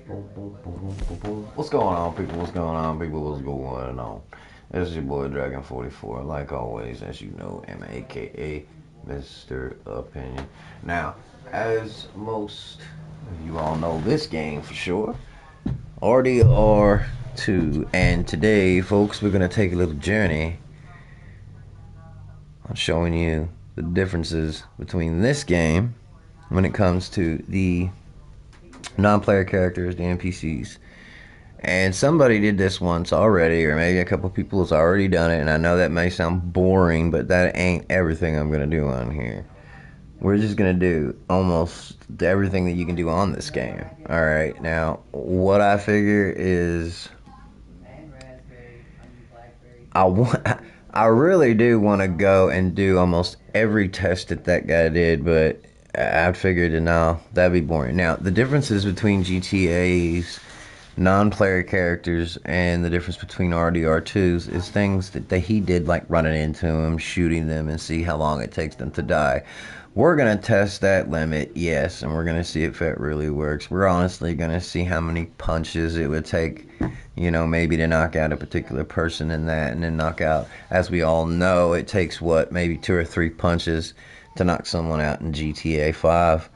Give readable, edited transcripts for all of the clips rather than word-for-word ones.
What's going on, people? What's going on, people? What's going on? This is your boy Dragon44. Like always, as you know, aka Mr. Opinion. Now, as most of you all know, this game for sure, RDR2. And today, folks, we're gonna take a little journey on showing you the differences between this game when it comes to the non-player characters, the NPCs. And somebody did this once already, or maybe a couple people has already done it, and I know that may sound boring, but that ain't everything I'm going to do on here. We're just going to do almost everything that you can do on this game. Alright, now, what I figure is I really do want to go and do almost every test that guy did, but I figured that no, that'd be boring. Now, the differences between GTA's non-player characters and the difference between RDR2s is things that he did, like running into them, shooting them, and see how long it takes them to die. We're going to test that limit, yes, and we're going to see if it really works. We're honestly going to see how many punches it would take, maybe to knock out a particular person in that, and then knock out, as we all know, it takes, maybe 2 or 3 punches to knock someone out in GTA 5.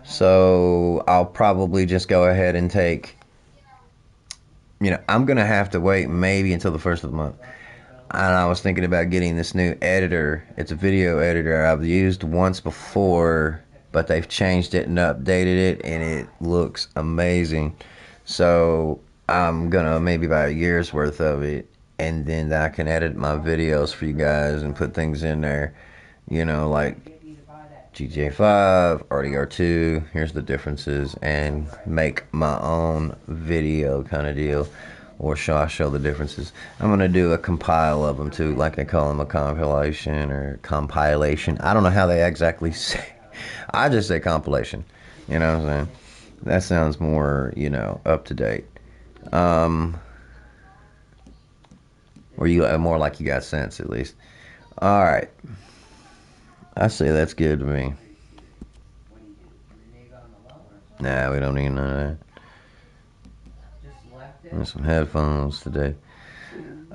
So I'll probably just go ahead and take, I'm going to have to wait maybe until the first of the month. And I was thinking about getting this new editor. It's a video editor I've used once before, but they've changed it and updated it, and it looks amazing. So I'm going to maybe buy a year's worth of it, and then I can edit my videos for you guys and put things in there, like GTA 5, RDR2, here's the differences, and make my own video kind of deal. Or shall I show the differences? I'm going to do a compile of them too, like they call them, a compilation or compilation. I don't know how they exactly say. I just say compilation. You know what I'm saying? That sounds more, up to date. Or you more like you got sense, at least. Alright. I say that's good to me. Nah, we don't need none of that. And some headphones today.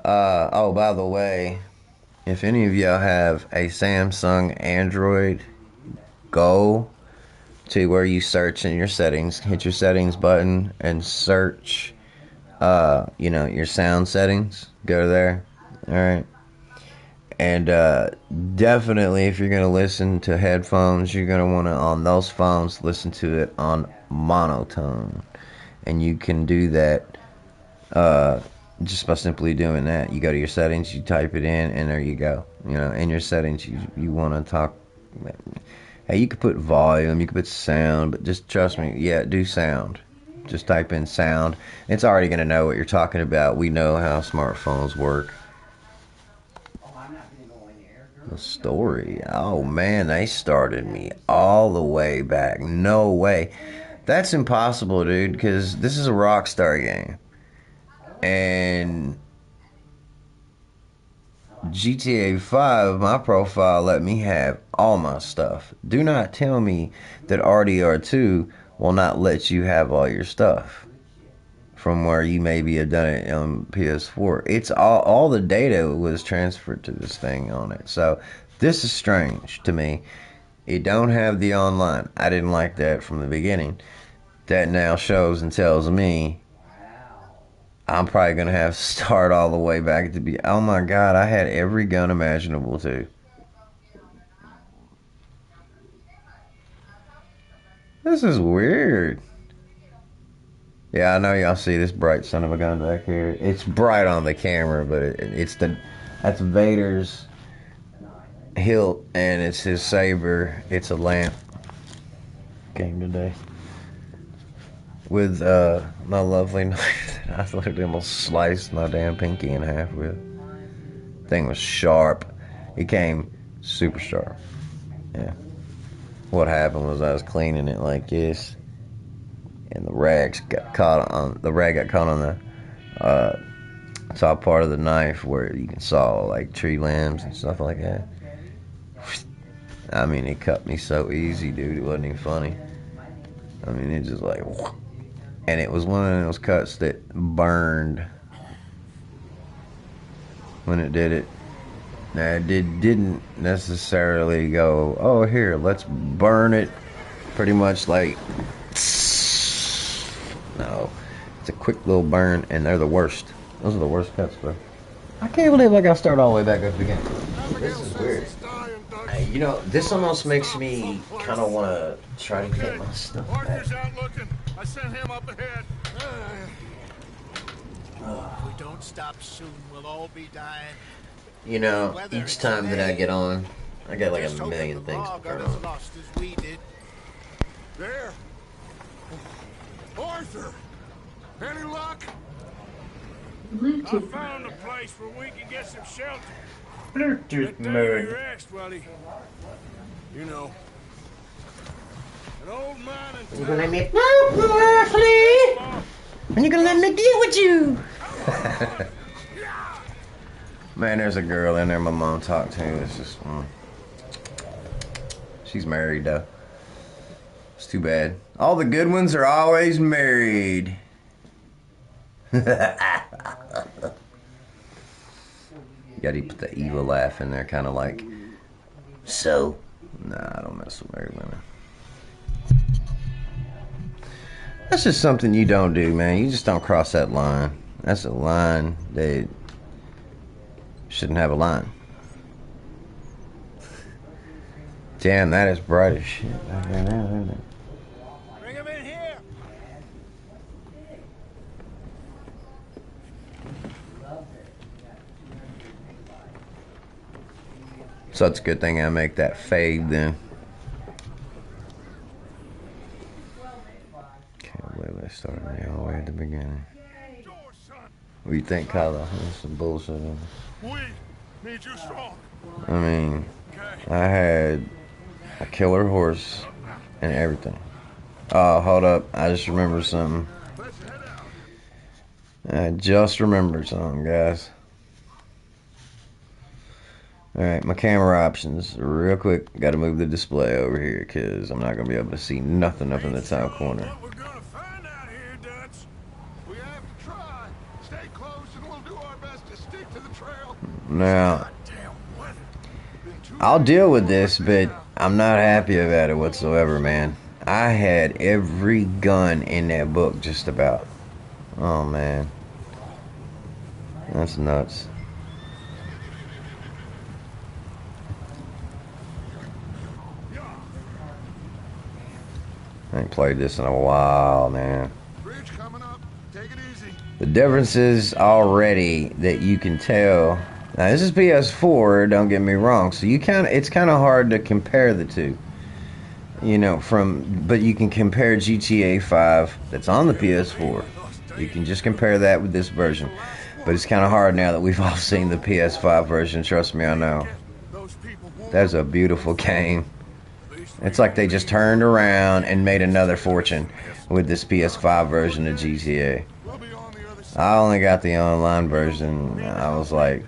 Oh, by the way, if any of y'all have a Samsung Android, go to where you search in your settings, hit your settings button, and search, your sound settings. Go there. Alright. And definitely, if you're going to listen to headphones, you're going to want to, on those phones, listen to it on monotone. And you can do that just by simply doing that. You go to your settings, you type it in, and there you go. In your settings, you want to talk. Hey, you could put volume, you could put sound, but just trust me, yeah, do sound. Just type in sound. It's already going to know what you're talking about. We know how smartphones work. The story. Oh man, they started me all the way back. No way. That's impossible, dude, because this is a Rockstar game. And GTA 5, my profile let me have all my stuff. Do not tell me that RDR2 will not let you have all your stuff from where you maybe have done it on PS4. It's all the data was transferred to this thing on it. So this is strange to me. It don't have the online. I didn't like that from the beginning. That now shows and tells me I'm probably going to have to start all the way back to be... Oh my god, I had every gun imaginable too. This is weird. Yeah, I know y'all see this bright son of a gun back here. It's bright on the camera, but that's Vader's hilt, and it's his saber. It's a lamp. Game today. With my lovely knife that I literally almost sliced my damn pinky in half with. Thing was sharp. It came super sharp. Yeah. What happened was I was cleaning it like this, and the rag got caught on the top part of the knife where you can saw like tree limbs and stuff like that. I mean, it cut me so easy, dude. It wasn't even funny. I mean, it just like and it was one of those cuts that burned when it did it. Now it didn't necessarily go, oh here, let's burn it, pretty much like, no, it's a quick little burn, and they're the worst. Those are the worst cuts, bro. I can't believe I got to start all the way back up again. This is weird. Hey, you know, this almost makes me kind of want to try to get my stuff back. Arthur's out looking. I sent him up ahead. If we don't stop soon, we'll all be dying. You know, each time that I get on, I got like Just a hoping million the things law to got turn as on. lost as we did. There. Arthur! Any luck? I found a place where we can get some shelter. Bluetooth Get down rest while he... You know. An old man in You gonna let town. me? No, Ashley. And you gonna let me deal with you? Man, there's a girl in there my mom talked to. It's just, she's married though. It's too bad. All the good ones are always married. You gotta put the evil laugh in there, kind of like, so. Nah, I don't mess with married women. That's just something you don't do, man. You just don't cross that line. That's a line that shouldn't have a line. Damn, that is bright as shit. Bring him in here. So it's a good thing I make that fade then. Can't believe they started me all the way at the beginning. What do you think, Kylo? There's some bullshit in We need you strong. it. I mean, Okay. I had a killer horse and everything. Oh, hold up. I just remembered something. Let's head out. I just remembered something, guys. Alright, my camera options. Real quick, gotta move the display over here because I'm not gonna be able to see nothing up in the top corner. What we're gonna find out here, Dutch. We have to try. Stay close and we'll do our best to stick to the trail. Now, Damn weather. Been too I'll late. deal with this, but I'm not happy about it whatsoever, man. I had every gun in that book, just about. Oh, man. That's nuts. I ain't played this in a while, man. Bridge coming up. Take it easy. The differences already that you can tell. Now this is PS4, don't get me wrong. So it's kind of hard to compare the two. You know, but you can compare GTA 5 that's on the PS4. You can just compare that with this version. But it's kind of hard now that we've all seen the PS5 version. Trust me, I know. Those people won't. That's a beautiful game. It's like they just turned around and made another fortune with this PS5 version of GTA. We'll be on the other side. I only got the online version. I was like,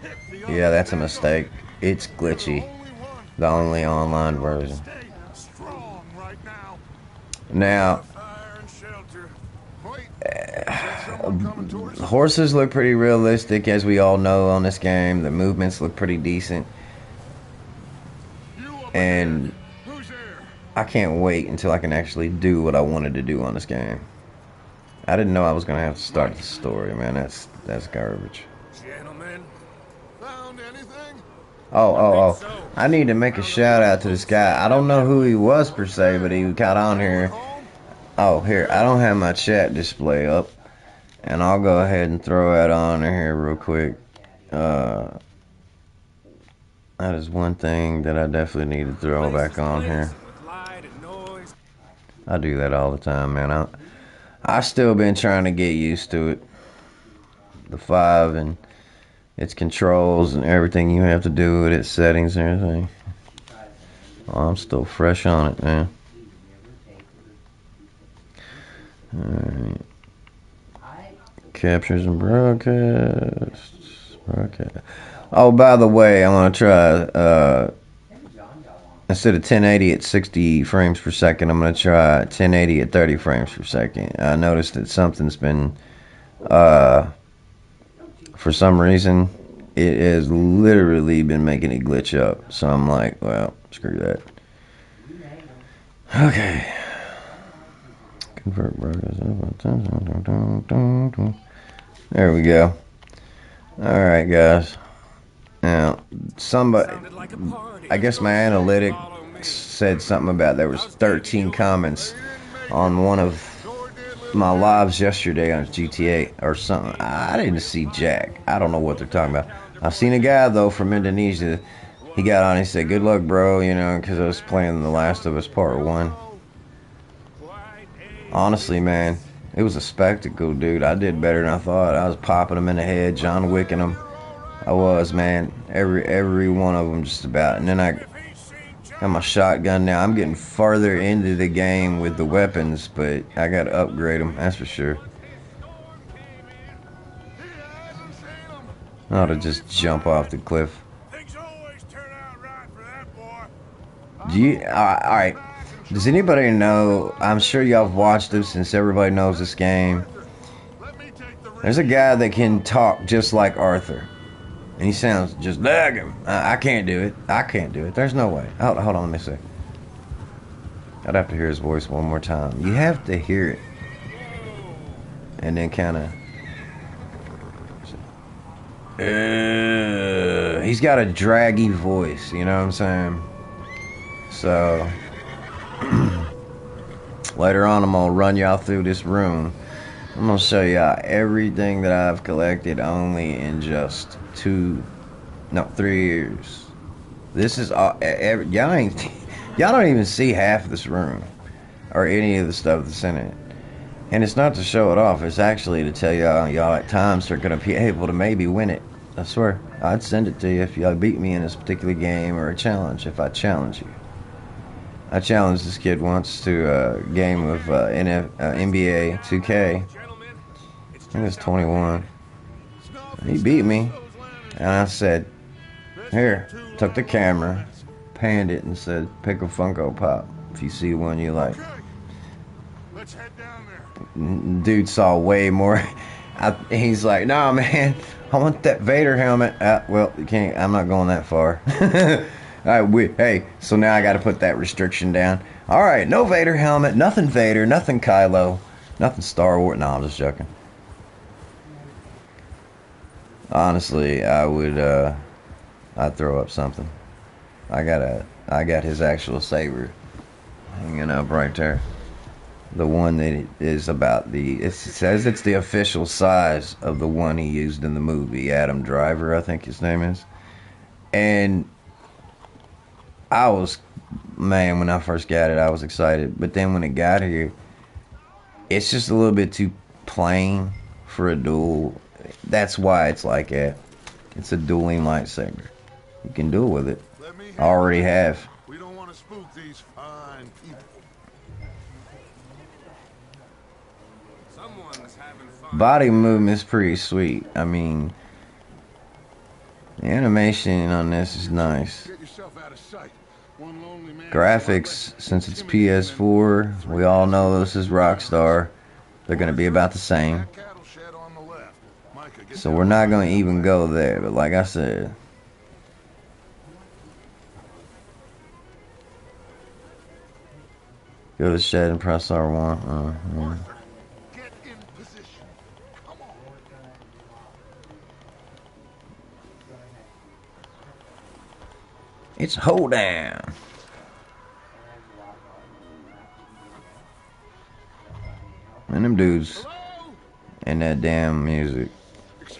yeah, that's a mistake. It's glitchy. Only one. The only online version. Stay strong right now. Now, Fire and shelter. Wait. Is someone coming towards us? horses look pretty realistic, as we all know on this game. The movements look pretty decent. You up And ahead. Who's there? I can't wait until I can actually do what I wanted to do on this game. I didn't know I was going to have to start the story, man. That's garbage. Gentlemen. Found anything? Oh. I need to make a shout out to this guy. I don't know who he was per se, but he got on here. Home? Oh, here, I don't have my chat display up. And I'll go ahead and throw it on here real quick. That is one thing that I definitely need to throw back on here. With light and noise. I do that all the time, man. I still been trying to get used to it. The 5 and its controls and everything you have to do with its settings and everything. Oh, I'm still fresh on it, man. Alright. Captures and broadcasts. Oh, by the way, I want to try instead of 1080 at 60 frames per second, I'm going to try 1080 at 30 frames per second. I noticed that something's been, for some reason, it has literally been making it glitch up. So I'm like, well, screw that. Okay. Convert burgers. There we go. Alright, guys. Now, somebody, I guess my analytics said something about there was 13 comments on one of my lives yesterday on GTA or something. I didn't see Jack. I don't know what they're talking about. I've seen a guy, though, from Indonesia. He got on, he said, good luck, bro, you know, because I was playing The Last of Us Part 1. Honestly, man, it was a spectacle, dude. I did better than I thought. I was popping them in the head, John Wicking them. I was, man. Every one of them just about. And then I got my shotgun now. I'm getting farther into the game with the weapons, but I got to upgrade them, that's for sure. I ought to just jump off the cliff. Do you, alright. Does anybody know, I'm sure y'all have watched this since everybody knows this game. There's a guy that can talk just like Arthur. And he sounds just like him. I can't do it. I can't do it. There's no way. Hold on, let me see. I'd have to hear his voice one more time. You have to hear it. And then kind of... he's got a draggy voice, you know what I'm saying? So... later on, I'm going to run y'all through this room. I'm going to show y'all everything that I've collected only in just 3 years. This is all, y'all don't even see half of this room or any of the stuff that's in it. And it's not to show it off. It's actually to tell y'all at times are going to be able to maybe win it. I swear. I'd send it to you if y'all beat me in this particular game or a challenge, if I challenge you. I challenged this kid once to a game of NBA 2K. I think it was 21. He beat me. And I said, here, took the camera, panned it, and said, pick a Funko Pop if you see one you like. Let's head down there. Dude saw way more. He's like, nah, man, I want that Vader helmet. Well, you can't. I'm not going that far. Hey, so now I got to put that restriction down. All right, no Vader helmet, nothing Vader, nothing Kylo, nothing Star Wars. No, I'm just joking. Honestly, I'd throw up something. I got his actual saber hanging up right there. The one that is about it says it's the official size of the one he used in the movie, Adam Driver, I think his name is. And I was, man, when I first got it, I was excited. But then when it got here, it's just a little bit too plain for a duel. That's why it's like that. It's a dueling lightsaber. You can duel with it. I already have. We don't want to spook these fine people. Someone's having fun. Body movement's pretty sweet. I mean, the animation on this is nice. Get yourself out of sight. One lonely man. Graphics, since it's PS4, we all know this is Rockstar. They're going to be about the same. So we're not going to even go there. But like I said, go to shed and press R1. Yeah. Get in position. Come on. It's hold down. And them dudes and that damn music.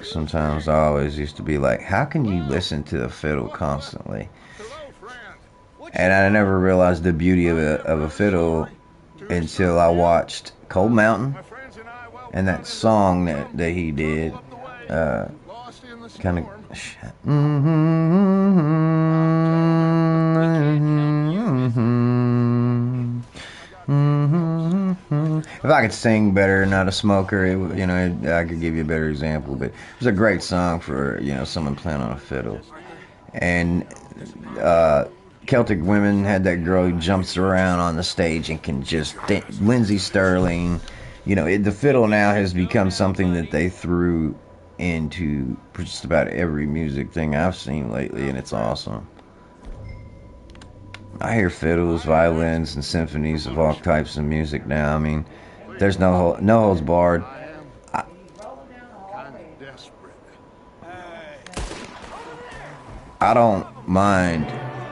Sometimes I always used to be like, how can you listen to the fiddle constantly? And I never realized the beauty of a fiddle until I watched Cold Mountain and that song that he did. Kind of. If I could sing better, not a smoker, I could give you a better example. But it was a great song for someone playing on a fiddle. And Celtic Women had that girl who jumps around on the stage and can just Lindsey Sterling. You know, the fiddle now has become something that they threw into just about every music thing I've seen lately, and it's awesome. I hear fiddles, violins, and symphonies of all types of music now. I mean, there's no holds barred. Kind of desperate. I don't mind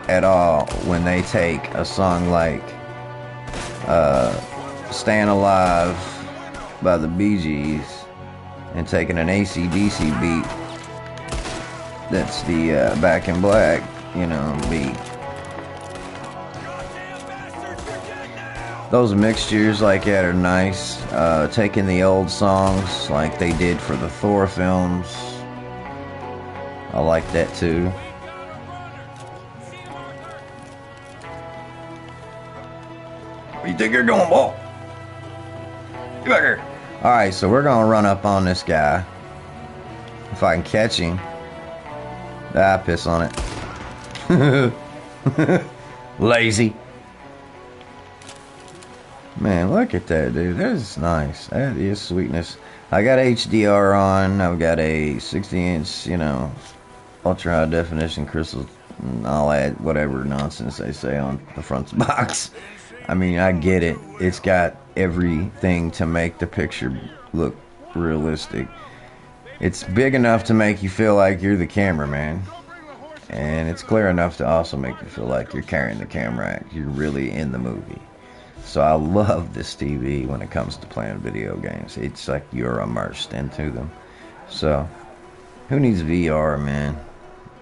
at all when they take a song like Staying Alive by the Bee Gees and taking an AC/DC beat that's the Back in Black, you know, beat. Those mixtures like that are nice. Taking the old songs like they did for the Thor films, I like that too. Where you think you're going, boy? Get back here. Alright, so we're gonna run up on this guy. If I can catch him. Ah, piss on it. Lazy. Man, look at that, dude. That is nice. That is sweetness. I got HDR on. I've got a 60-inch, you know, ultra high definition crystal. And all that, whatever nonsense they say on the front box. I mean, I get it. It's got everything to make the picture look realistic. It's big enough to make you feel like you're the cameraman. And it's clear enough to also make you feel like you're carrying the camera. You're really in the movie. So I love this TV when it comes to playing video games. It's like you're immersed into them. So, who needs VR, man,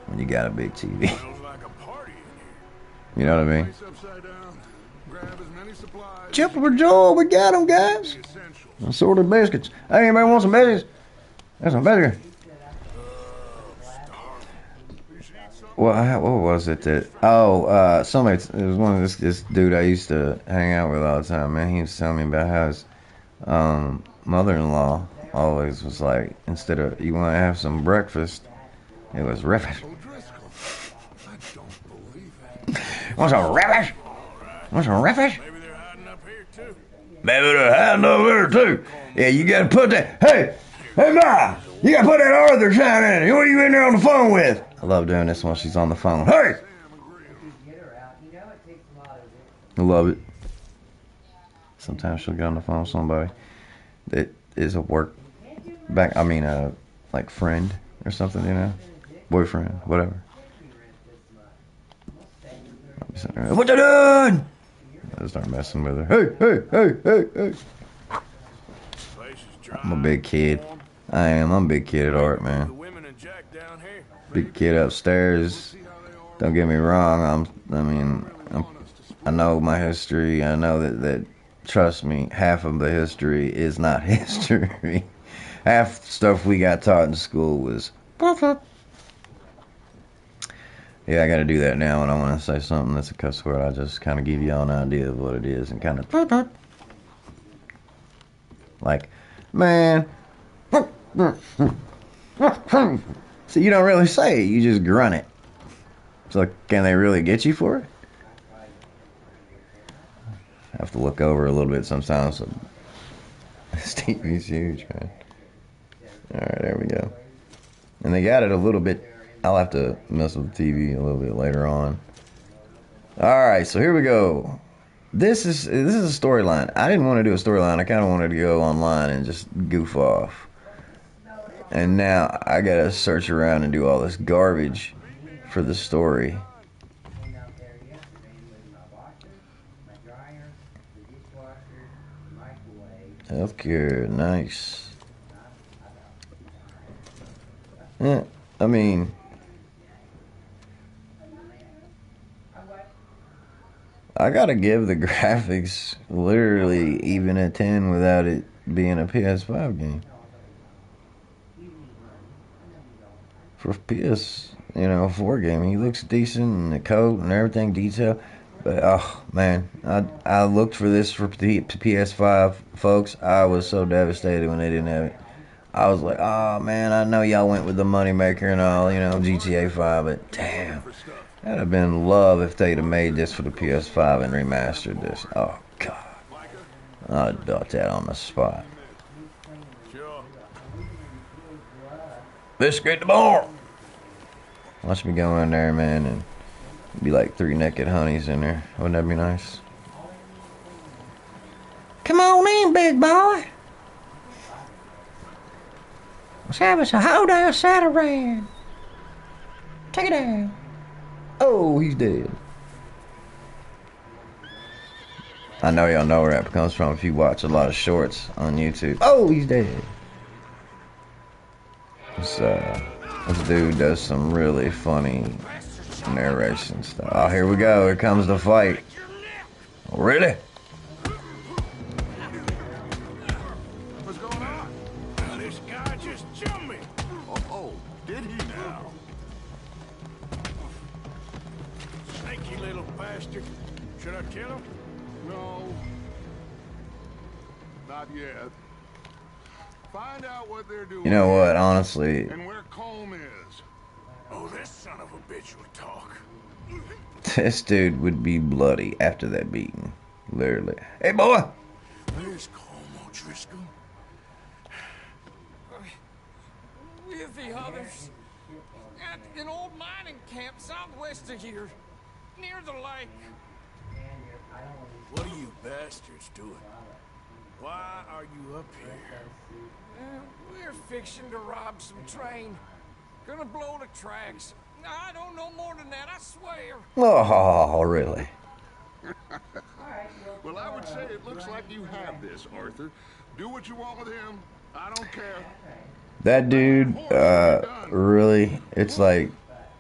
when you got a big TV? You know what I mean? Chipper Joel, we got them, guys. Assorted biscuits. Hey, anybody want some biscuits? There's some biscuits. Well, what was it that? Oh, somebody. It was one of this dude I used to hang out with all the time. Man, he was telling me about how his mother-in-law always was like, instead of you want to have some breakfast, it was breakfast. I don't believe it. Want some breakfast? Want some breakfast? Maybe they're hiding up here too. Maybe they're hiding over there too. Yeah, you gotta put that. Hey, Ma, you gotta put that Arthur sign in. Who are you in there on the phone with? I love doing this while she's on the phone. Hey! I love it. Sometimes she'll get on the phone with somebody that is a work back. I mean, like friend or something, you know, boyfriend, whatever. I'll be sitting there, what you doing? I start messing with her. Hey. I'm a big kid. I'm a big kid at heart, man. Big kid upstairs. Don't get me wrong. I know my history. I know that. Trust me, half of the history is not history. Half stuff we got taught in school was. Yeah, I got to do that now when I want to say something that's a cuss word. I just kind of give you all an idea of what it is and kind of. Like, man. So you don't really say it, you just grunt it. So can they really get you for it? I have to look over a little bit sometimes. So this TV's huge, man. Alright, there we go. And they got it a little bit. I'll have to mess with the TV a little bit later on. Alright, so here we go. This is a storyline. I didn't want to do a storyline. I kind of wanted to go online and just goof off. And now I gotta search around and do all this garbage for the story. Healthcare, nice. Yeah, I mean, I gotta give the graphics literally even a 10 without it being a PS5 game. For PS, 4 game, he looks decent and the coat and everything detailed. But oh man, I looked for this for PS5, folks. I was so devastated when they didn't have it. I was like, oh man, I know y'all went with the moneymaker and all, GTA 5, but damn, That'd have been love if they'd have made this for the PS5 and remastered this. Oh, God. I'd have bought that on the spot. Sure. Biscuit the bar! Watch me go in there, man, and be like 3 naked honeys in there. Wouldn't that be nice? Come on in, big boy. Let's have us a whole damn Saturday. Take it down. Oh, he's dead. I know y'all know where that comes from if you watch a lot of shorts on YouTube. Oh, he's dead. This dude does some really funny narration stuff. Oh, here we go. Here comes the fight. Oh, really? What's going on? This guy just jumped me. Oh, did he now? Sneaky little bastard. Should I kill him? No. Not yet. Find out what they're doing. You know what, honestly, And where Colm is. Oh, this son of a bitch will talk. this dude would be bloody after that beating. Literally. Hey, boy! Where's Colm O'Driscoll? With the others. At an old mining camp southwest of here. Near the lake. What are you bastards doing? Why are you up here? We're fixing to rob some train. Gonna blow the tracks. I don't know more than that, I swear. Oh, really? Well, I would say it looks like you have this, Arthur. Do what you want with him. I don't care. That dude, really, it's like,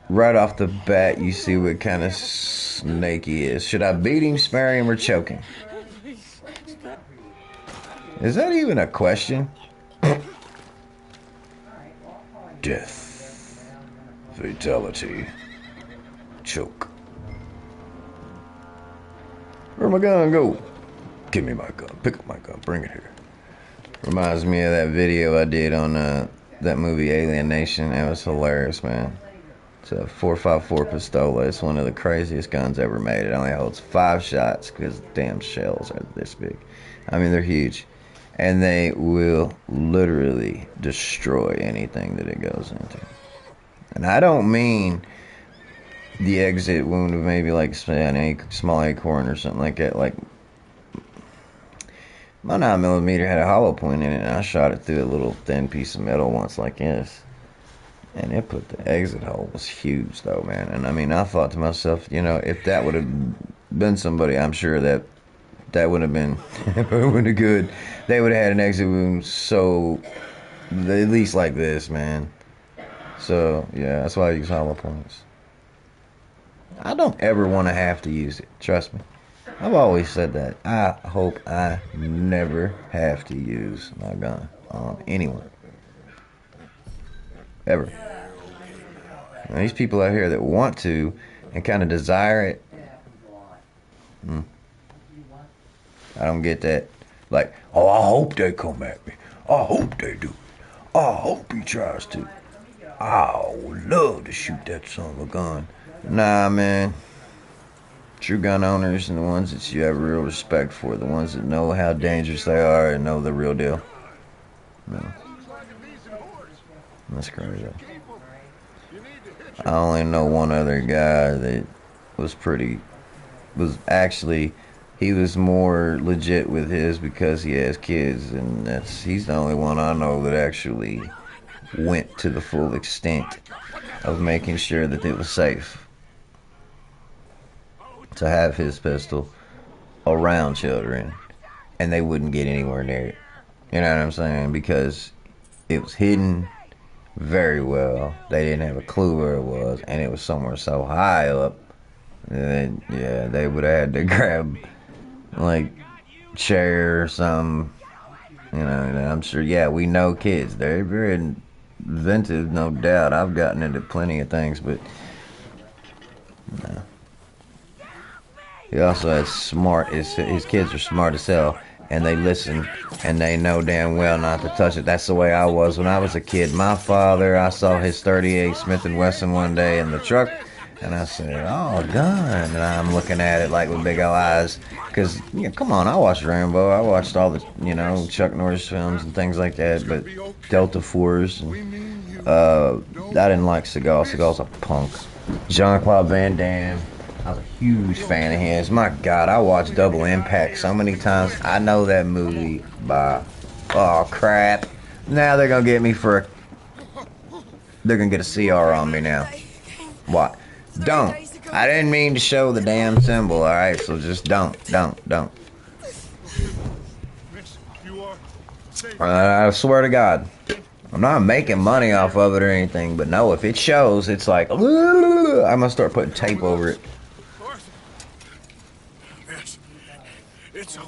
right off the bat, you see what kind of snake he is. Should I beat him, spare him, or choke him? Is that even a question? Death. Fatality. Choke. Where'd my gun go? Give me my gun. Pick up my gun. Bring it here. Reminds me of that video I did on that movie Alien Nation. It was hilarious, man. It's a 4.54 Pistola. It's one of the craziest guns ever made. It only holds 5 shots because the damn shells are this big. I mean, they're huge. And they will literally destroy anything that it goes into. And I don't mean the exit wound of maybe like a small acorn or something like that. Like, my 9mm had a hollow point in it, and I shot it through a little thin piece of metal once like this. And it put the exit hole was huge, though, man. And I mean, I thought to myself, you know, if that would have been somebody, I'm sure that would have been really good. They would have had an exit wound so at least like this, man. So yeah, that's why I use hollow points. I don't ever want to have to use it. Trust me. I've always said that. I hope I never have to use my gun on anyone. Ever. Now, these people out here that want to and kind of desire it, I don't get that. Like, oh, I hope they come at me. I hope they do it. I hope he tries to. I would love to shoot that son of a gun. Nah, man. True gun owners and the ones that you have real respect for, the ones that know how dangerous they are and know the real deal. No. Looks like a decent horse. That's crazy. Keep him. You need to hitch him. I only know one other guy that was actually, he was more legit with his because he has kids, and he's the only one I know that actually went to the full extent of making sure that it was safe to have his pistol around children and they wouldn't get anywhere near it. You know what I'm saying? Because it was hidden very well. They didn't have a clue where it was, and it was somewhere so high up that, yeah, they would have had to grab like chair or something. You know, and I'm sure, yeah, we know kids. They're very inventive, no doubt. I've gotten into plenty of things, but no. He also has his kids are smart as hell, and they listen, and they know damn well not to touch it. That's the way I was when I was a kid. My father, I saw his .38 Smith & Wesson one day in the truck, And I said, oh, gun. And I'm looking at it like with big old eyes. Because, come on, I watched Rambo. I watched all the, Chuck Norris films and things like that. But Delta Force. And, I didn't like Seagal. Seagal's a punk. Jean-Claude Van Damme. I was a huge fan of his. My God, I watched Double Impact so many times. I know that movie by... Oh, crap. Now they're going to get me for a... They're going to get a CR on me now. What? Don't. I didn't mean to show the damn symbol, alright? So just don't. Miss, you are safe. I swear to God. I'm not making money off of it or anything, but no, if it shows, it's like... I'm going to start putting tape over it. Arthur. Miss, it's okay.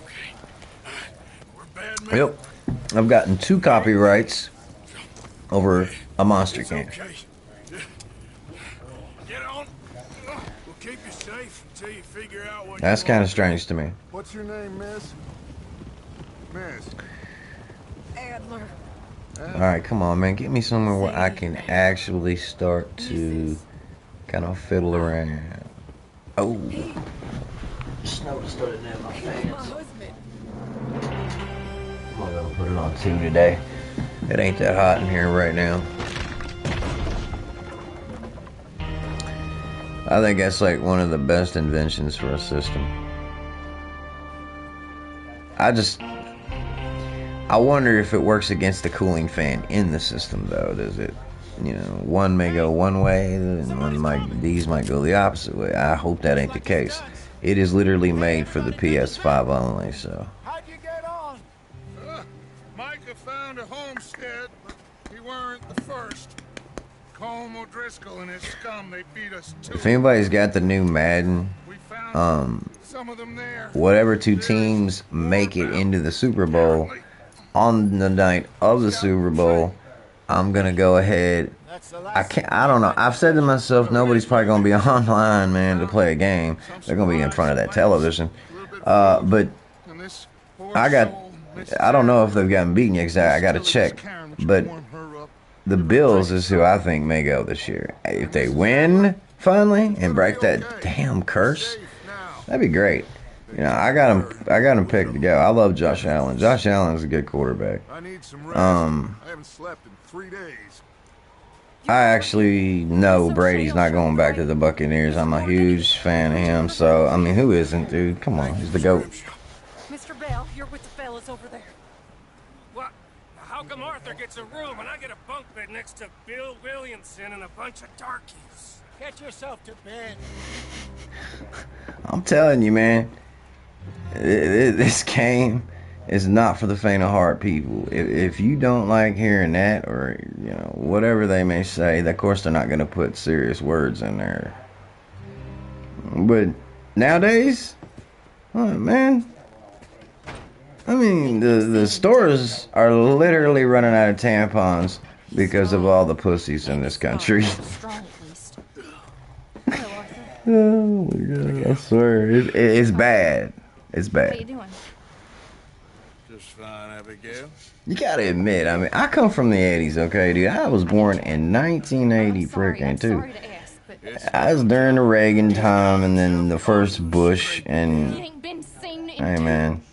We're bad men. Yep. I've gotten 2 copyrights over a monster It's can. okay. Get on. We'll keep you safe until you figure out what That's you kind want. of strange to me. What's your name, miss? Miss. Adler. Alright, come on, man. Get me somewhere where I can actually start to kind of fiddle around. Oh. Snow started in my My pants. husband. I'm gonna put it on 2 today. It ain't that hot in here right now. I think that's like one of the best inventions for a system. I wonder if it works against the cooling fan in the system though. Does it, one may go one way and these might go the opposite way. I hope that ain't the case. It is literally made for the PS5 only, so. How'd you get on? Micah found a homestead, but he weren't the first. Colm O'Driscoll and his scum, they beat us too. If anybody's got the new Madden, We found some of them there. whatever 2 teams make it into the Super Bowl, on the night of the Super Bowl, I'm gonna go ahead. I don't know. I've said to myself, nobody's probably gonna be online, man, to play a game. They're gonna be in front of that television. But And this poor I soul, don't know if they've gotten beaten yet, 'cause I gotta check. But the Bills is who I think may go this year. If they win finally and break that damn curse, that'd be great. I got him picked to go. I love Josh Allen. Josh Allen's a good quarterback. I need some rest. I haven't slept in 3 days. I actually know Brady's not going back to the Buccaneers. I'm a huge fan of him. So, I mean, who isn't, dude? Come on. He's the GOAT. Mr. Bell, you're with the fellas over there. What? How come Arthur gets a room and I get a bunk bed next to Bill Williamson and a bunch of darkies? Get yourself to bed. I'm telling you, man. This game is not for the faint of heart, people. If you don't like hearing that, or whatever they may say, of course they're not going to put serious words in there. But nowadays, man, I mean, the stores are literally running out of tampons because of all the pussies in this country. Strong, at least. Hello, Arthur. Oh my God! I swear, it's bad. It's How you bad. doing? Just fine, Abigail. You gotta admit, I mean, I come from the 80s, okay, dude? I was born in 1980 I'm freaking, too. sorry to ask, but I was during the Reagan time and then the first Bush, you and, ain't been seen in hey, man,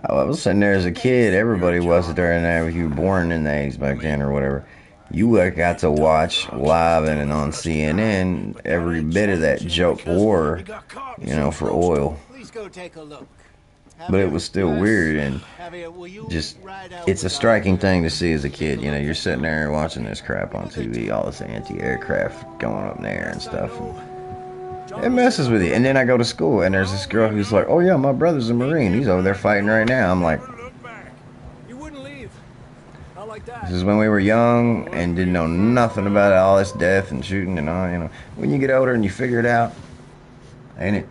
I was sitting there as a kid. Everybody was during that. If you were born in the 80s back then or whatever, you got to watch live and on CNN every bit of that joke war, for oil. Please go take a look. But it was still weird, and just, it's a striking thing to see as a kid. You're sitting there watching this crap on TV, all this anti-aircraft going up in the air and stuff. And it messes with you. And then I go to school, and there's this girl who's like, oh yeah, my brother's a Marine. He's over there fighting right now. I'm like, Look back. You wouldn't leave. Not like that. this is when we were young and didn't know nothing about all this death and shooting and all, When you get older and you figure it out, and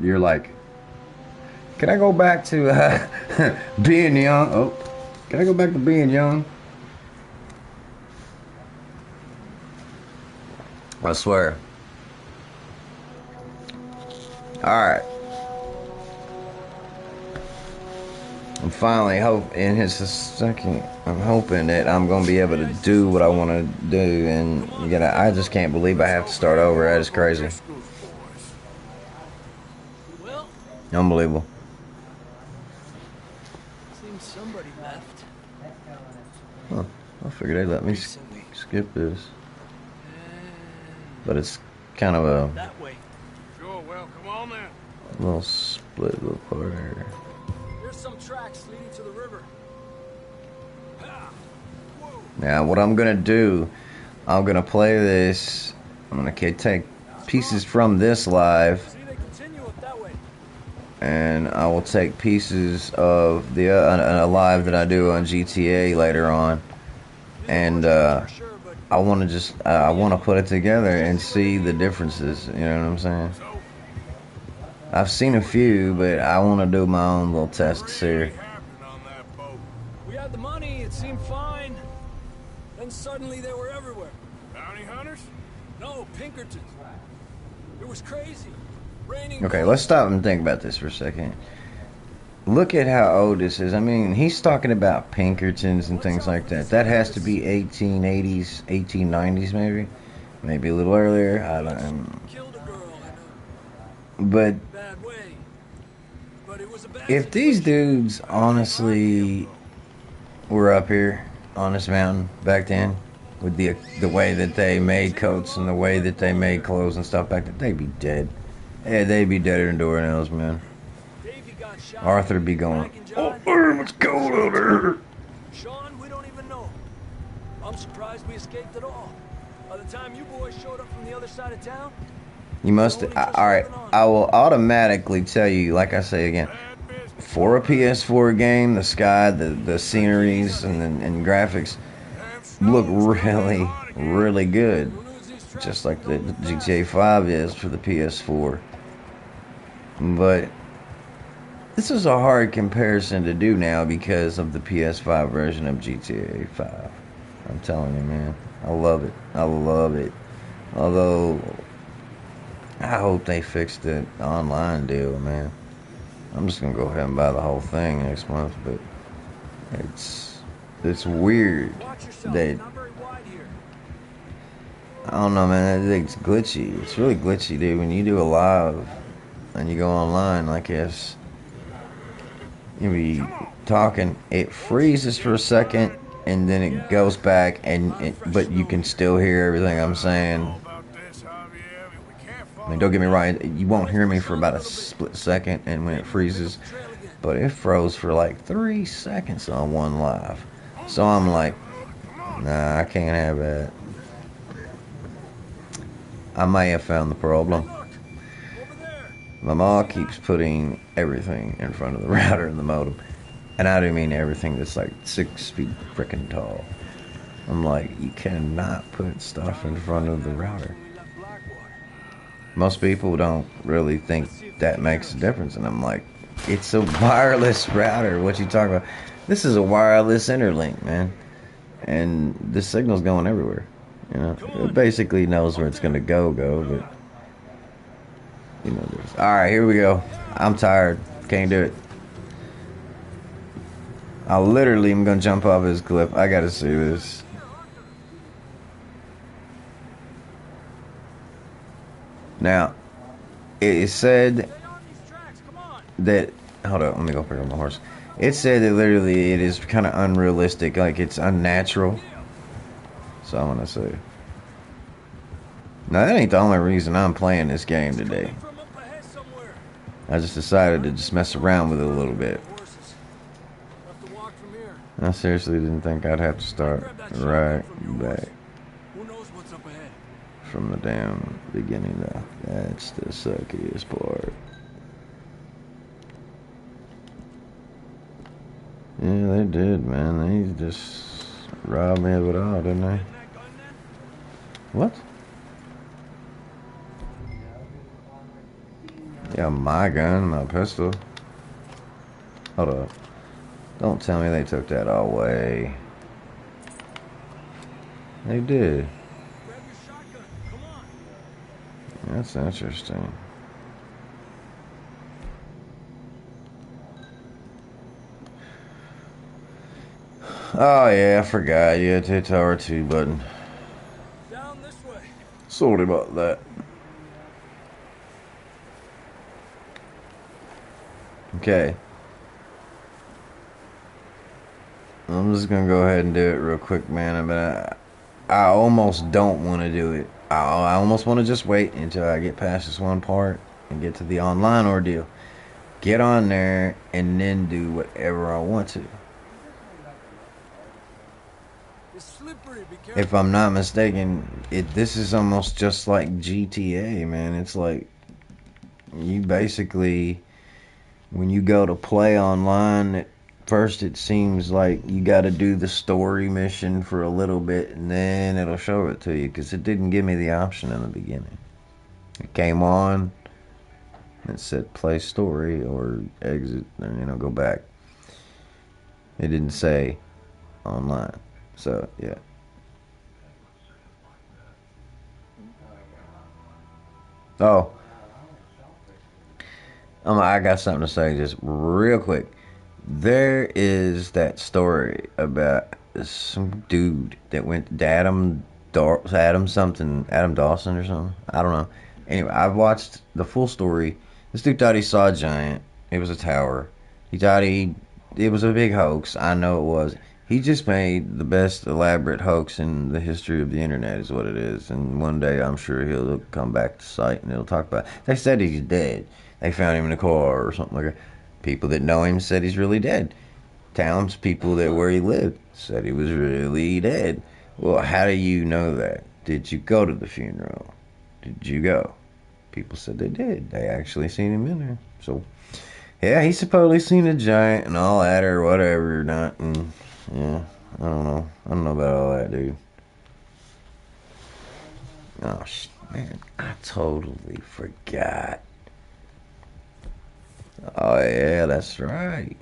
you're like, can I go back to being young? Oh, can I go back to being young? I swear. Alright. I'm finally in his second. I'm hoping that I'm gonna be able to do what I want to do, and I just can't believe I have to start over. That is crazy, Driscoll's boys. Well, unbelievable. seems somebody left. Huh. I figured they'd let me Recently. skip this, but it's kind of a That way. Sure, well, come on then. little split little part here. There's some tracks leading to the river. Now, what I'm gonna do, I'm gonna play this. I'm gonna take pieces from this live, See, they continue up that way. and I will take pieces of the a live that I do on GTA later on, and Sure, but I want to just I want to put it together and see the differences. You know what I'm saying? I've seen a few, but I want to do my own little tests here. Happened on that boat. we had the money, it seemed fine. Then suddenly they were everywhere. Bounty hunters? No, Pinkertons. It was crazy. Raining. Okay, let's stop and think about this for a second. Look at how old this is. I mean, he's talking about Pinkertons and things like that. That has to be 1880s, 1890s maybe. Maybe a little earlier. I don't know. Killed a girl But in a bad way. But it was a bad if these situation. dudes honestly were up here on this mountain back then, with the way that they made coats and the way that they made clothes and stuff back then, they'd be dead. Yeah, they'd be deader than doornails, man. Davey got shot. Arthur'd be going, Mike and "Oh, John, damn, it's cold out there." Sean, we don't even know. I'm surprised we escaped at all. By the time you boys showed up from the other side of town, You must. Alright, I will automatically tell you, like I say again, for a PS4 game, the sky, the sceneries, and graphics look really, really good. Just like the GTA 5 is for the PS4. But this is a hard comparison to do now because of the PS5 version of GTA 5. I'm telling you, man. I love it. I love it. Although, I hope they fix the online deal, man. I'm just gonna go ahead and buy the whole thing next month, but it's weird watch yourself. that It's not very wide here. I don't know, man. It's glitchy. It's really glitchy, dude. When you do a live and you go online, like this, you be talking, it freezes for a second, and then it goes back, but you can still hear everything I'm saying. About this, Javier. We can't I mean, don't get me wrong, you won't hear me for about a split second, and when it freezes, but it froze for like 3 seconds on one live. So I'm like, nah, I can't have that. I may have found the problem. Over there. My mom keeps putting everything in front of the router and the modem. And I do mean everything that's like 6 feet freaking tall. I'm like, you cannot put stuff in front of the router. We left Blackwater. Most people don't really think that makes a difference. And I'm like, it's a wireless router. What you talking about? This is a wireless interlink, man. And the signal's going everywhere. You know, it basically knows where it's gonna go, but you know, all right, here we go. I'm tired. Can't do it. I literally am gonna jump off this cliff. I gotta see this. Now, it is said Stay on these tracks. Come on. that. Hold up, let me go pick up my horse. It said that literally it is kind of unrealistic, like it's unnatural. So I'm gonna say. Now that ain't the only reason I'm playing this game today. Coming from up ahead somewhere. I just decided to just mess around with it a little bit. Horses. We'll have to walk from here. I seriously didn't think I'd have to start right back Who knows what's up ahead? from the damn beginning though. That's the suckiest part. Yeah, they did, man. They just robbed me of it all, didn't they? That gun then? What? Yeah, my gun, my pistol. Hold up. Don't tell me they took that away. They did. Grab your shotgun. Come on. That's interesting. Oh yeah, I forgot. Yeah, to hit the R2 button. Down this way. Sorry about that. Okay. I'm just gonna go ahead and do it real quick, man. But I almost don't want to do it. I almost want to just wait until I get past this one part and get to the online ordeal. Get on there and then do whatever I want to. It's slippery, be careful. If I'm not mistaken, this is almost just like GTA, man. It's like you basically, when you go to play online, at first it seems like you got to do the story mission for a little bit and then it'll show it to you, because it didn't give me the option in the beginning. It came on, it said play story or exit, and go back. It didn't say online. So yeah. Oh, I got something to say just real quick. There is that story about some dude that went to Adam Dawson or something. I don't know. Anyway, I've watched the full story. This dude thought he saw a giant. It was a tower. He thought it was a big hoax. I know it was. He just made the best elaborate hoax in the history of the internet, is what it is. And one day I'm sure he'll come back to sight and he'll talk about it. They said he's dead. They found him in a car or something like that. People that know him said he's really dead. Townspeople that where he lived said he was really dead. Well, how do you know that? Did you go to the funeral? Did you go? People said they did. They actually seen him in there. So, yeah, he supposedly seen a giant and all that or whatever or not. And, yeah, I don't know. I don't know about all that, dude. Oh, man, I totally forgot. Oh, yeah, that's right.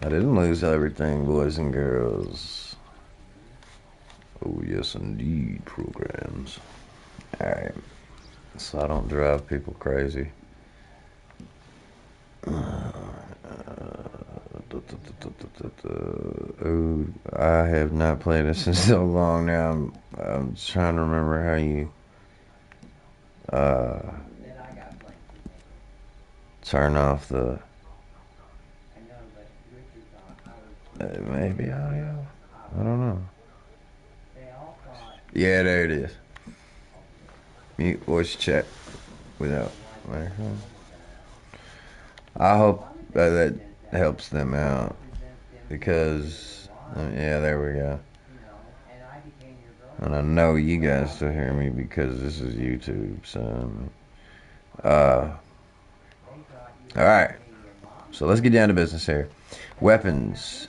I didn't lose everything, boys and girls. Oh, yes, indeed, programs. Alright. So I don't drive people crazy. Oh, I have not played this in so long now. I'm trying to remember how you turn off the maybe audio. I don't know. Yeah, there it is. Mute voice chat without microphone. I hope that helps them out, because yeah, there we go. And I know you guys still hear me because this is YouTube. So alright, so let's get down to business here. Weapons.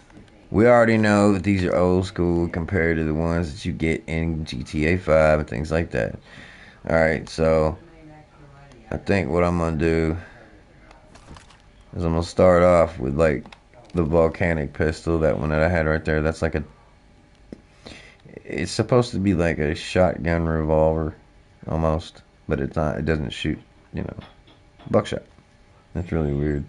We already know that these are old school compared to the ones that you get in GTA 5 and things like that. Alright, so I think what I'm going to do is I'm going to start off with like the volcanic pistol, that one that I had right there. That's like it's supposed to be like a shotgun revolver almost, but it's not. It doesn't shoot, buckshot. That's really weird.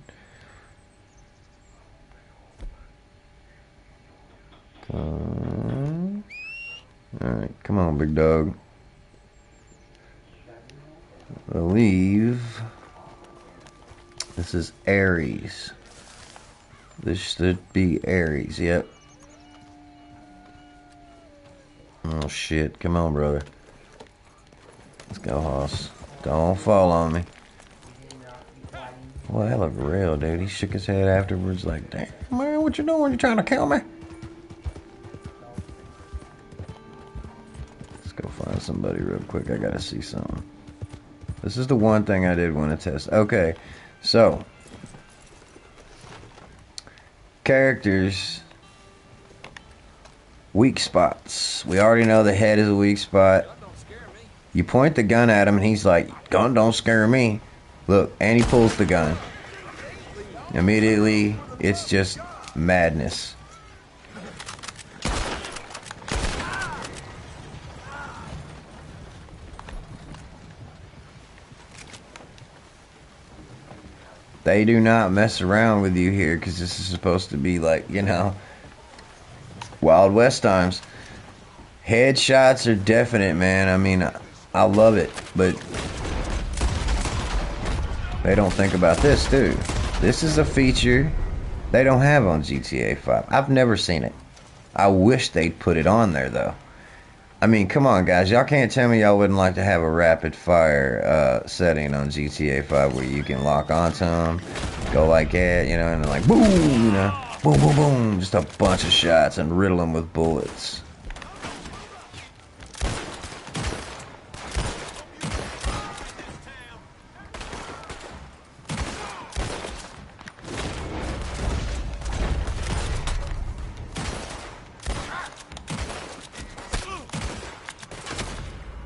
Alright, come on, big dog. I believe this is Ares. This should be Ares, yep. Oh shit, come on, brother. Let's go, Hoss. Don't fall on me. Well, that looked real, dude. He shook his head afterwards like, damn, man, what you doing? You trying to kill me? Let's go find somebody real quick. I gotta see something. This is the one thing I did want to test. Okay, so characters, weak spots. We already know the head is a weak spot. You point the gun at him and he's like, gun don't scare me. Look, and he pulls the gun. Immediately, it's just madness. They do not mess around with you here because this is supposed to be like, you know, Wild West times. Headshots are definite, man. I mean, I love it, but they don't think about this, dude. This is a feature they don't have on GTA 5. I've never seen it. I wish they'd put it on there, though. I mean, come on, guys. Y'all can't tell me y'all wouldn't like to have a rapid fire setting on GTA 5 where you can lock onto them, go like that, you know, and then like, boom, you know, boom, boom, boom. Just a bunch of shots and riddle them with bullets.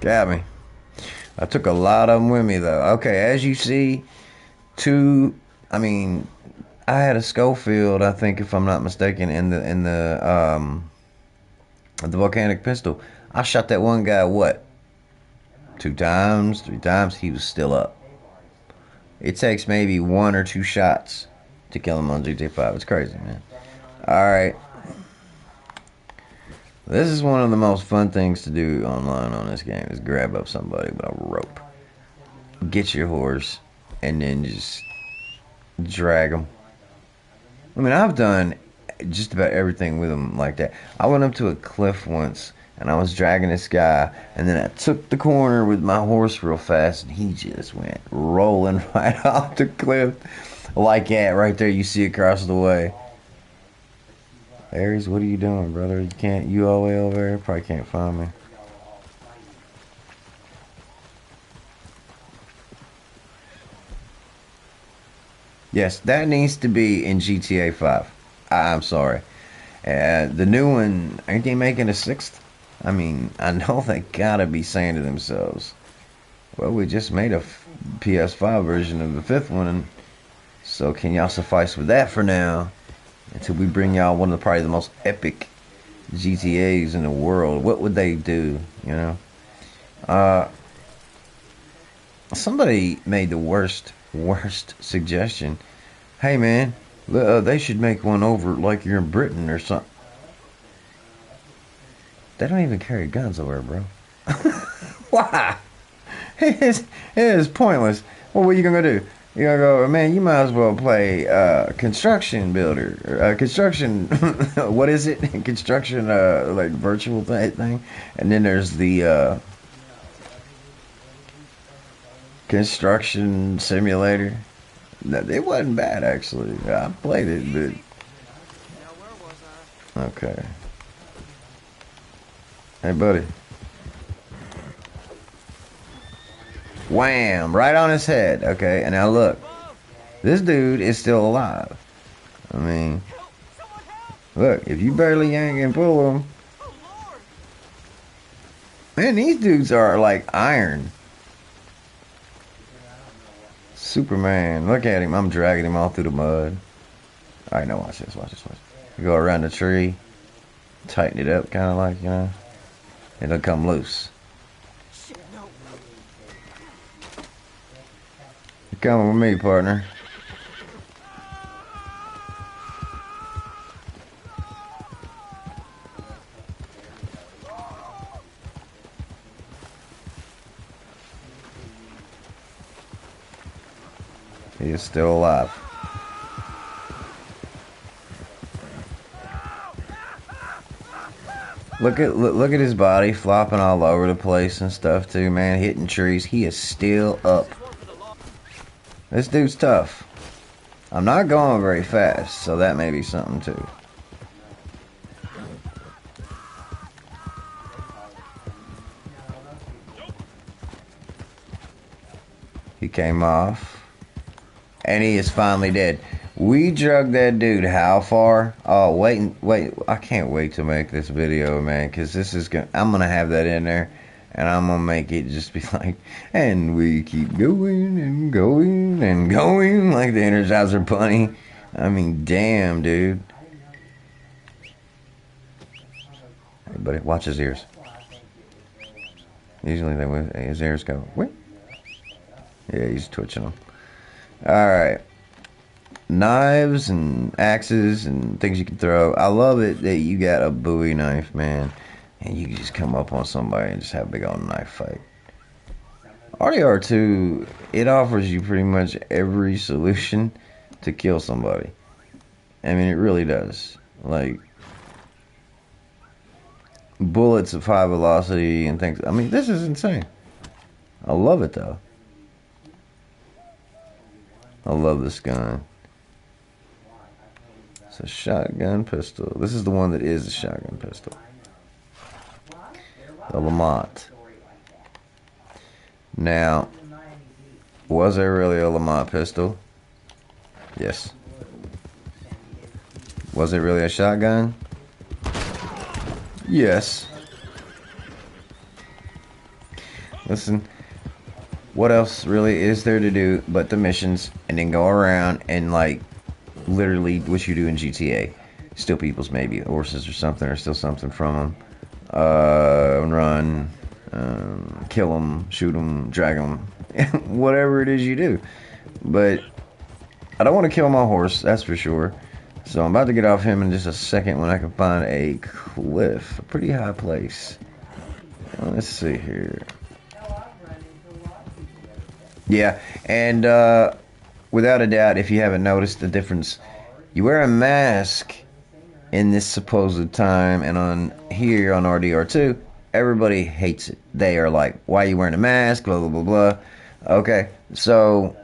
Got me. I took a lot of them with me, though. Okay, as you see, I had a Schofield, I think, if I'm not mistaken, in the volcanic pistol. I shot that one guy, what? 2 times, 3 times, he was still up. It takes maybe 1 or 2 shots to kill him on GTA 5. It's crazy, man. Alright. This is one of the most fun things to do online on this game, is grab up somebody with a rope. Get your horse, and then just drag them. I mean, I've done just about everything with them like that. I went up to a cliff once, and I was dragging this guy, and then I took the corner with my horse real fast, and he just went rolling right off the cliff. Like that, right there, you see across the way. Aries, what are you doing, brother? You all the way over there? Probably can't find me. Yes, that needs to be in GTA 5. I'm sorry. The new one, ain't they making a 6th? I mean, I know they gotta be saying to themselves, well, we just made a PS5 version of the 5th one, so can y'all suffice with that for now? Until we bring y'all one of probably the most epic GTAs in the world. What would they do, you know? Somebody made the worst suggestion. Hey, man, they should make one over like you're in Britain or something. They don't even carry guns over there, bro. Why? It is pointless. Well, what are you going to do? You're gonna go, man, you might as well play Construction Builder. Construction, what is it? Construction, like virtual thing. And then there's the Construction Simulator. It wasn't bad, actually. I played it, but... Okay. Hey, buddy. Wham! Right on his head. Okay, and now look. This dude is still alive. I mean, look, if you barely yank and pull him. Man, these dudes are like iron. Superman. Look at him. I'm dragging him all through the mud. Alright, now watch this. You go around the tree. Tighten it up, kind of like, you know. It'll come loose. Come with me, partner. He is still alive. Look at his body flopping all over the place and stuff too, man, hitting trees. He is still up. This dude's tough. I'm not going very fast, so that may be something too. He came off. And he is finally dead. We drugged that dude how far? Oh, wait. I can't wait to make this video, man, because I'm going to have that in there. And I'm going to make it just be like, and we keep going and going and going like the Energizer Bunny. I mean, damn, dude. Hey, buddy, watch his ears. Usually his ears go, wait. Yeah, he's twitching them. Alright. knives and axes and things you can throw. I love it that you got a Bowie knife, man, and you can just come up on somebody and just have a big old knife fight. RDR2, it offers you pretty much every solution to kill somebody. I mean, it really does. Like, bullets of high velocity and things. I mean, this is insane. I love it, though. I love this gun. It's a shotgun pistol. This is the one that is a shotgun pistol. The Lamont. Now, was there really a Lamont pistol? Yes. Was it really a shotgun? Yes. Listen, what else really is there to do but the missions and then go around and, like, literally what you do in GTA? Steal people's maybe horses or something, or steal something from them. Run. Kill them, shoot them, drag them. Whatever it is you do. But I don't want to kill my horse, that's for sure. So I'm about to get off him in just a second when I can find a cliff. A pretty high place. Let's see here. Yeah, and without a doubt, if you haven't noticed the difference, you wear a mask in this supposed time, and on here on RDR2, everybody hates it. They are like, why are you wearing a mask? Blah, blah, blah, blah. Okay, so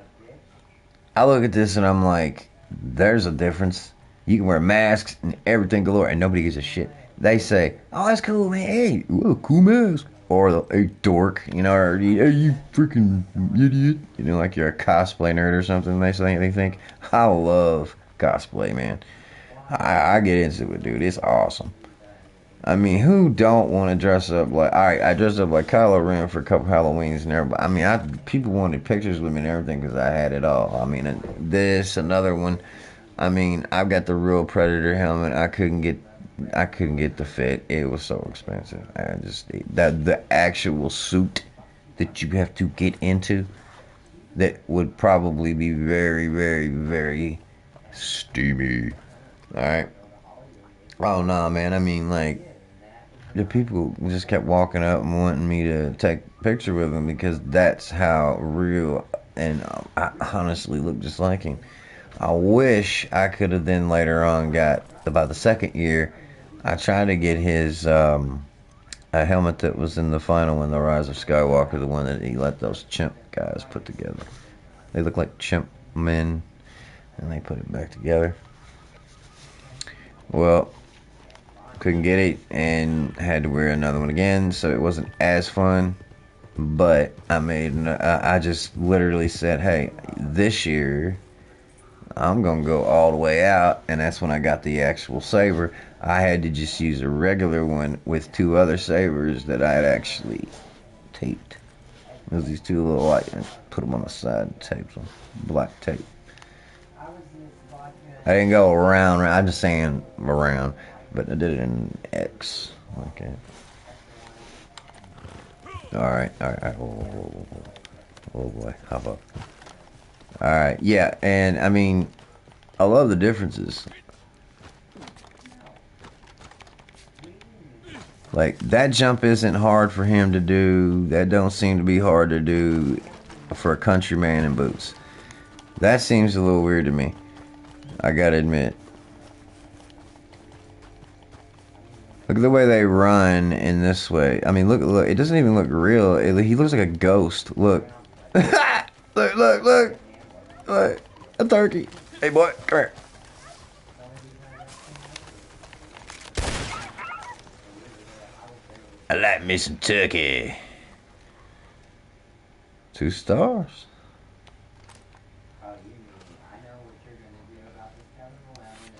I look at this and I'm like, there's a difference. You can wear masks and everything galore, and nobody gives a shit. They say, oh, that's cool, man. Hey, whoa, cool mask. Or, hey, dork, you know, or, hey, you freaking idiot. You know, like you're a cosplay nerd or something. They think. I love cosplay, man. I get into it, dude. It's awesome. I mean, who don't want to dress up like... Alright, I dressed up like Kylo Ren for a couple Halloweens and everybody... I mean, people wanted pictures with me and everything because I had it all. I mean, another one... I mean, I've got the real Predator helmet. I couldn't get the fit. It was so expensive. The actual suit that you have to get into, that would probably be very, very, very steamy. Alright? Oh, no, man. I mean, like, the people just kept walking up and wanting me to take a picture with them because that's how real, and I honestly look just like him. I wish I could have then later on got, about the second year, I tried to get his a helmet that was in the final one, The Rise of Skywalker, the one that he let those chimp guys put together. They look like chimp men, and they put it back together. Well, couldn't get it, and had to wear another one again, so it wasn't as fun. But I just literally said, hey, this year I'm gonna go all the way out, and that's when I got the actual saber. I had to just use a regular one with two other sabers that I had actually taped. There's these two little lights, and put them on the side and taped them, black tape. I didn't go around. I'm just saying around, but I did it in X. Okay. All right. Oh boy, hop up. Alright, yeah, and I mean, I love the differences. Like, that jump isn't hard for him to do. That don't seem to be hard to do for a countryman in boots. That seems a little weird to me, I gotta admit. Look at the way they run in this way. I mean, look, it doesn't even look real. He looks like a ghost. Look. Look. Look, a turkey. Hey, boy, come here. I like me some turkey. 2 stars.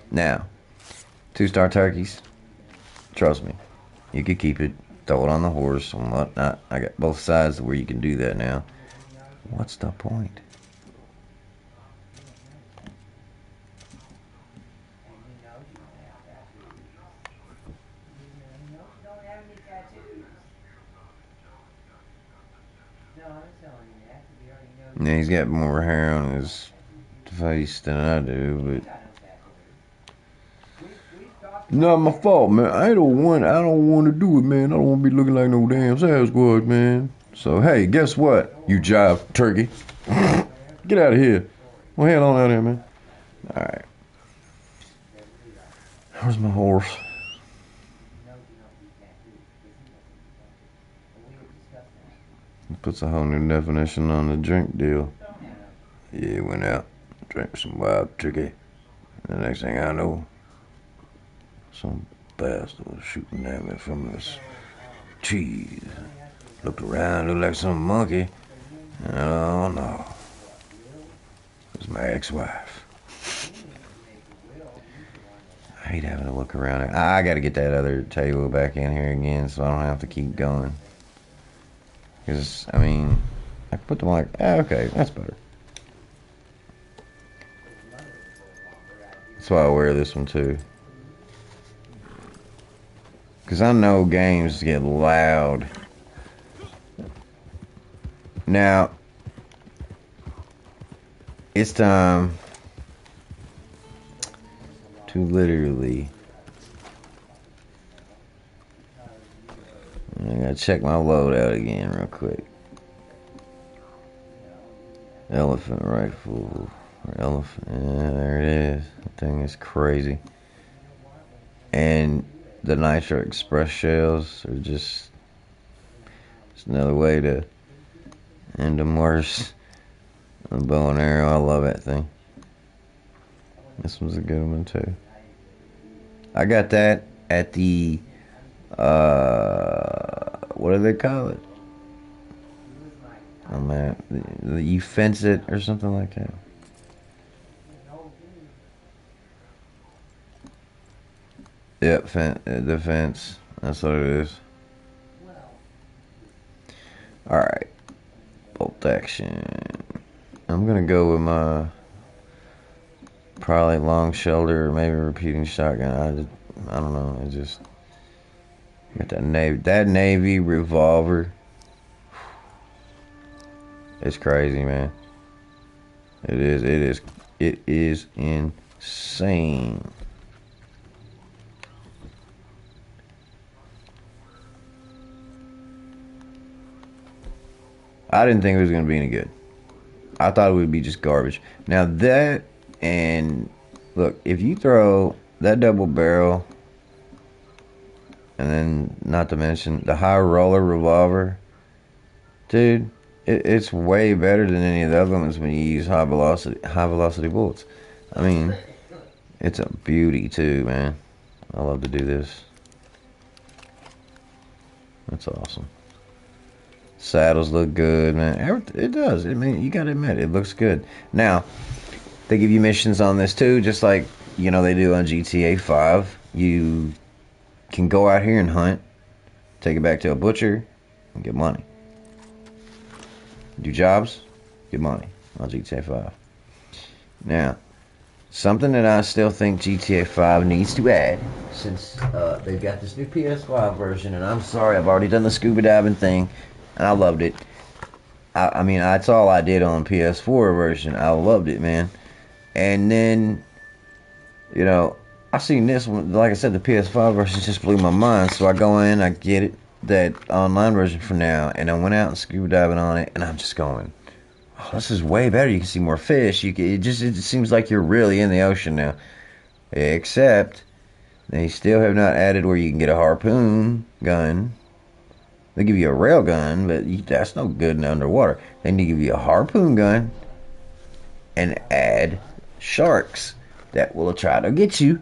Now, 2-star turkeys. Trust me, you could keep it, throw it on the horse and whatnot. I got both sides where you can do that now. What's the point? Yeah, he's got more hair on his face than I do, but not my fault, man. I don't want to do it, man. I don't want to be looking like no damn Sasquatch, man. So hey, guess what? You jive turkey. Get out of here. Well, hell on out of here, man. All right. Where's my horse? Puts a whole new definition on the drink deal. Yeah, went out, drank some wild turkey. The next thing I know, some bastard was shooting at me from this cheese. Looked around, looked like some monkey. Oh no. It was my ex-wife. I hate having to look around. I gotta get that other table back in here again so I don't have to keep going. Because, I mean, I put them like, okay, that's better. That's why I wear this one too. Because I know games get loud. Now, it's time to literally... I gotta check my loadout again real quick. Elephant rifle. Or elephant. Yeah, there it is. That thing is crazy. And the Nitro Express shells are just another way to end them worse. The bow and arrow, I love that thing. This one's a good one too. I got that at the what do they call it? Oh man, you fence it or something like that. Yep, the fence. That's what it is. Alright. Bolt action. I'm gonna go with my probably long shoulder or maybe repeating shotgun. I don't know. It just got that Navy revolver. It's crazy, man. It is insane. I didn't think it was going to be any good. I thought it would be just garbage. Now that, and look, if you throw that double barrel, and then not to mention the high roller revolver, dude, it's way better than any of the other ones when you use high velocity bullets. I mean, it's a beauty too, man. I love to do this. That's awesome. Saddles look good, man. It does. I mean, you gotta admit, it looks good. Now, they give you missions on this too, just like, you know, they do on GTA 5. You can go out here and hunt, take it back to a butcher, and get money. Do jobs, get money on GTA 5. Now, something that I still think GTA 5 needs to add, since they've got this new PS5 version, and I'm sorry, I've already done the scuba diving thing, and I loved it. I mean, that's all I did on PS4 version. I loved it, man. And then, you know, I seen this one, like I said, the PS5 version just blew my mind, so I go in, I get it, that online version for now, and I went out and scuba diving on it, and I'm just going, oh, this is way better. You can see more fish. It seems like you're really in the ocean now. Except they still have not added where you can get a harpoon gun. They give you a rail gun, but that's no good in underwater. They need to give you a harpoon gun and add sharks that will try to get you.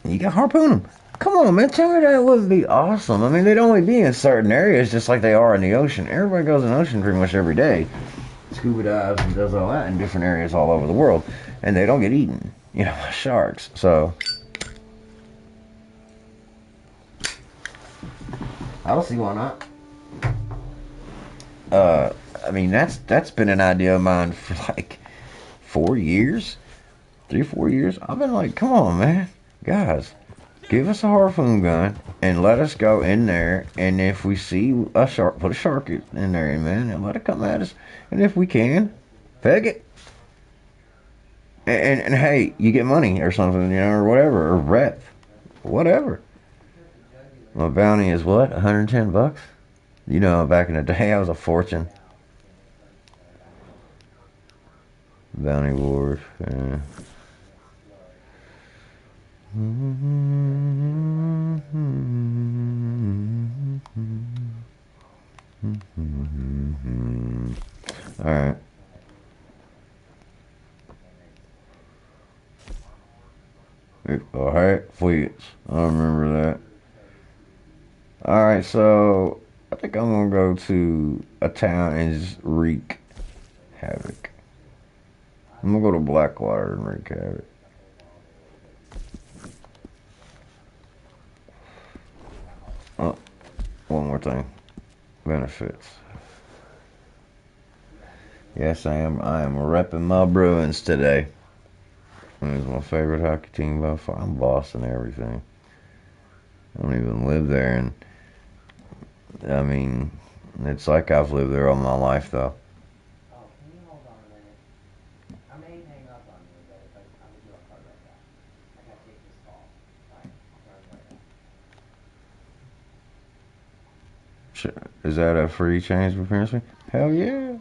And you can harpoon them. Come on, man. Tell me that wouldn't be awesome. I mean, they'd only be in certain areas just like they are in the ocean. Everybody goes in the ocean pretty much every day. Scuba dives and does all that in different areas all over the world. And they don't get eaten, you know, by sharks. So I don't see why not. I mean, that's been an idea of mine for like 4 years. 3-4 years. I've been like, come on, man. Guys, give us a harpoon gun and let us go in there, and if we see a shark, put a shark in there, man, and let it come at us. And if we can, peg it. And hey, you get money or something, you know, or whatever, or rep, whatever. My bounty is what, 110 bucks? You know, back in the day, I was a fortune. Bounty Wars, yeah. Alright. Alright, Fleets. I remember that. Alright, so I think I'm gonna go to a town and just wreak havoc. I'm gonna go to Blackwater and wreak havoc. Oh, one more thing. Benefits. Yes, I am repping my Bruins today. It's my favorite hockey team by far. I'm bossing everything. I don't even live there, and I mean, it's like I've lived there all my life, though. Is that a free change for parents? Hell yeah.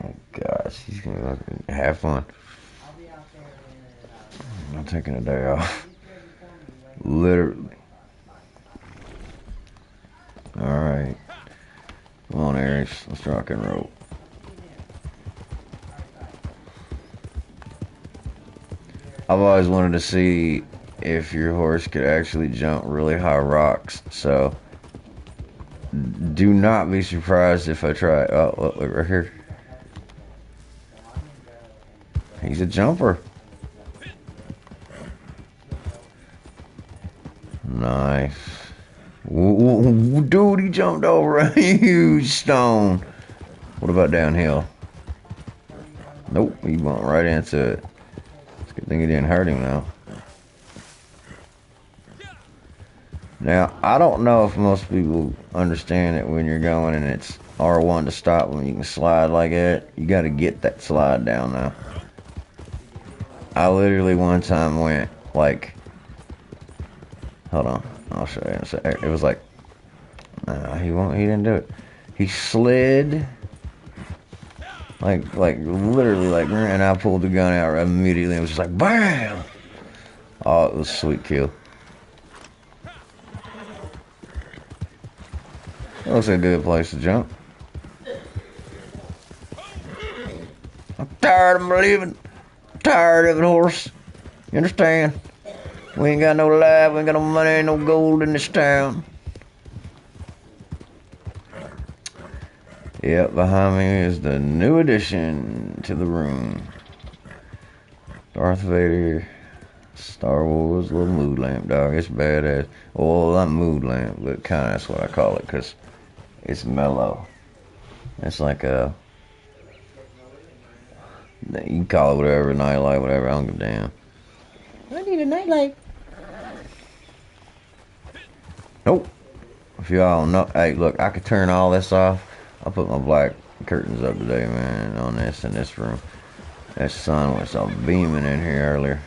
Oh gosh, he's gonna have fun. I'm taking a day off. Literally. Alright. Come on, Aries. Let's rock and roll. I've always wanted to see if your horse could actually jump really high rocks, so do not be surprised if I try. Oh, look right here. He's a jumper. Nice. Dude, he jumped over a huge stone. What about downhill? Nope, he went right into it. It's a good thing it didn't hurt him, though. Now, I don't know if most people understand it when you're going and it's R1 to stop when you can slide like that. You got to get that slide down now. I literally one time went like, hold on, I'll show you in a sec. It was like, he didn't do it. He slid, like literally like, and I pulled the gun out immediately. It was just like, BAM! Oh, it was a sweet kill. That looks like a good place to jump. I'm tired of living. I'm tired of it, horse. You understand? We ain't got no life, we ain't got no money, ain't no gold in this town. Yep, behind me is the new addition to the room. Darth Vader, Star Wars little mood lamp, dog. It's badass. Well, not mood lamp, but kind of that's what I call it, because it's mellow. It's like a, you can call it whatever, nightlight, whatever, I don't give a damn. I need a nightlight. Nope. If y'all don't know, hey, look, I could turn all this off. I'll put my black curtains up today, man, on this in this room. That sun was all beaming in here earlier.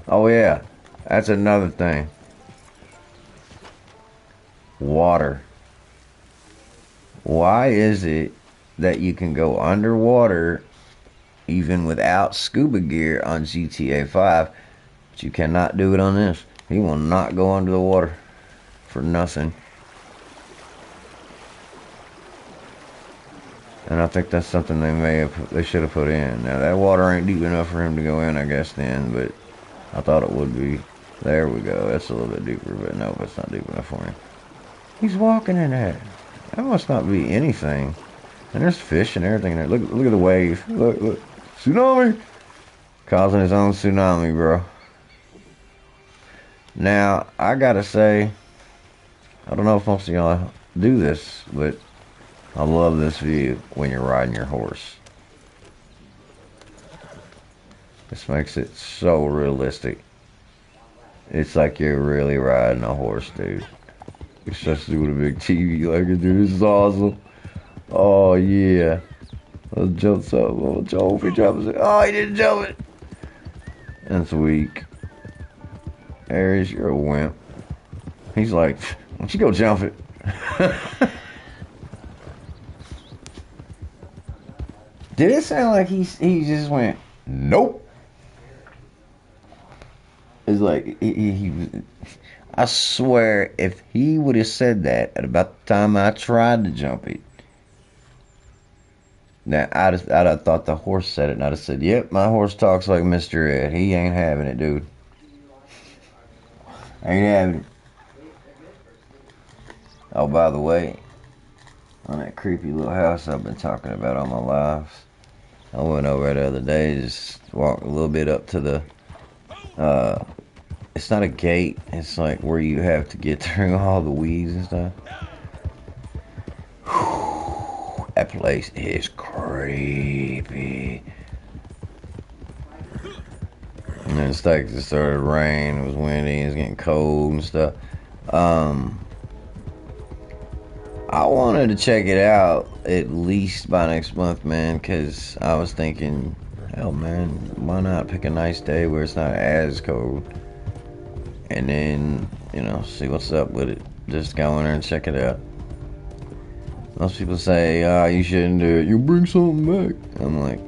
Oh yeah, that's another thing. Water. Why is it that you can go underwater even without scuba gear on GTA 5, but you cannot do it on this? He will not go under the water for nothing. And I think that's something they should have put in. Now that water ain't deep enough for him to go in, I guess then, but I thought it would be. There we go. That's a little bit deeper, but no, it's not deep enough for him. He's walking in that. That must not be anything. And there's fish and everything there. Look at the wave. Look. Tsunami! Causing his own tsunami, bro. Now, I gotta say, I don't know if most of y'all do this, but I love this view when you're riding your horse. This makes it so realistic. It's like you're really riding a horse, dude. Especially with a big TV like it, dude. This is awesome. Oh, yeah. Let's jump up. Oh, Joe, if he jumps it. Oh, he didn't jump it. That's weak. Ares, you're a wimp. He's like, why don't you go jump it? Did it sound like he just went, nope? It's like, I swear, if he would have said that at about the time I tried to jump it, now I'd have thought the horse said it, and I'd have said, yep, my horse talks like Mr. Ed. He ain't having it, dude. Ain't having it. Oh, by the way, on that creepy little house I've been talking about all my lives, I went over the other day, just walked a little bit up to the, it's not a gate, it's like where you have to get through all the weeds and stuff. Whew, that place is creepy. And then it's like it started to rain, it was windy, it was getting cold and stuff. I wanted to check it out at least by next month, man, because I was thinking, hell, man, why not pick a nice day where it's not as cold? And then, you know, see what's up with it. Just go in there and check it out. Most people say, you shouldn't do it. You bring something back. I'm like,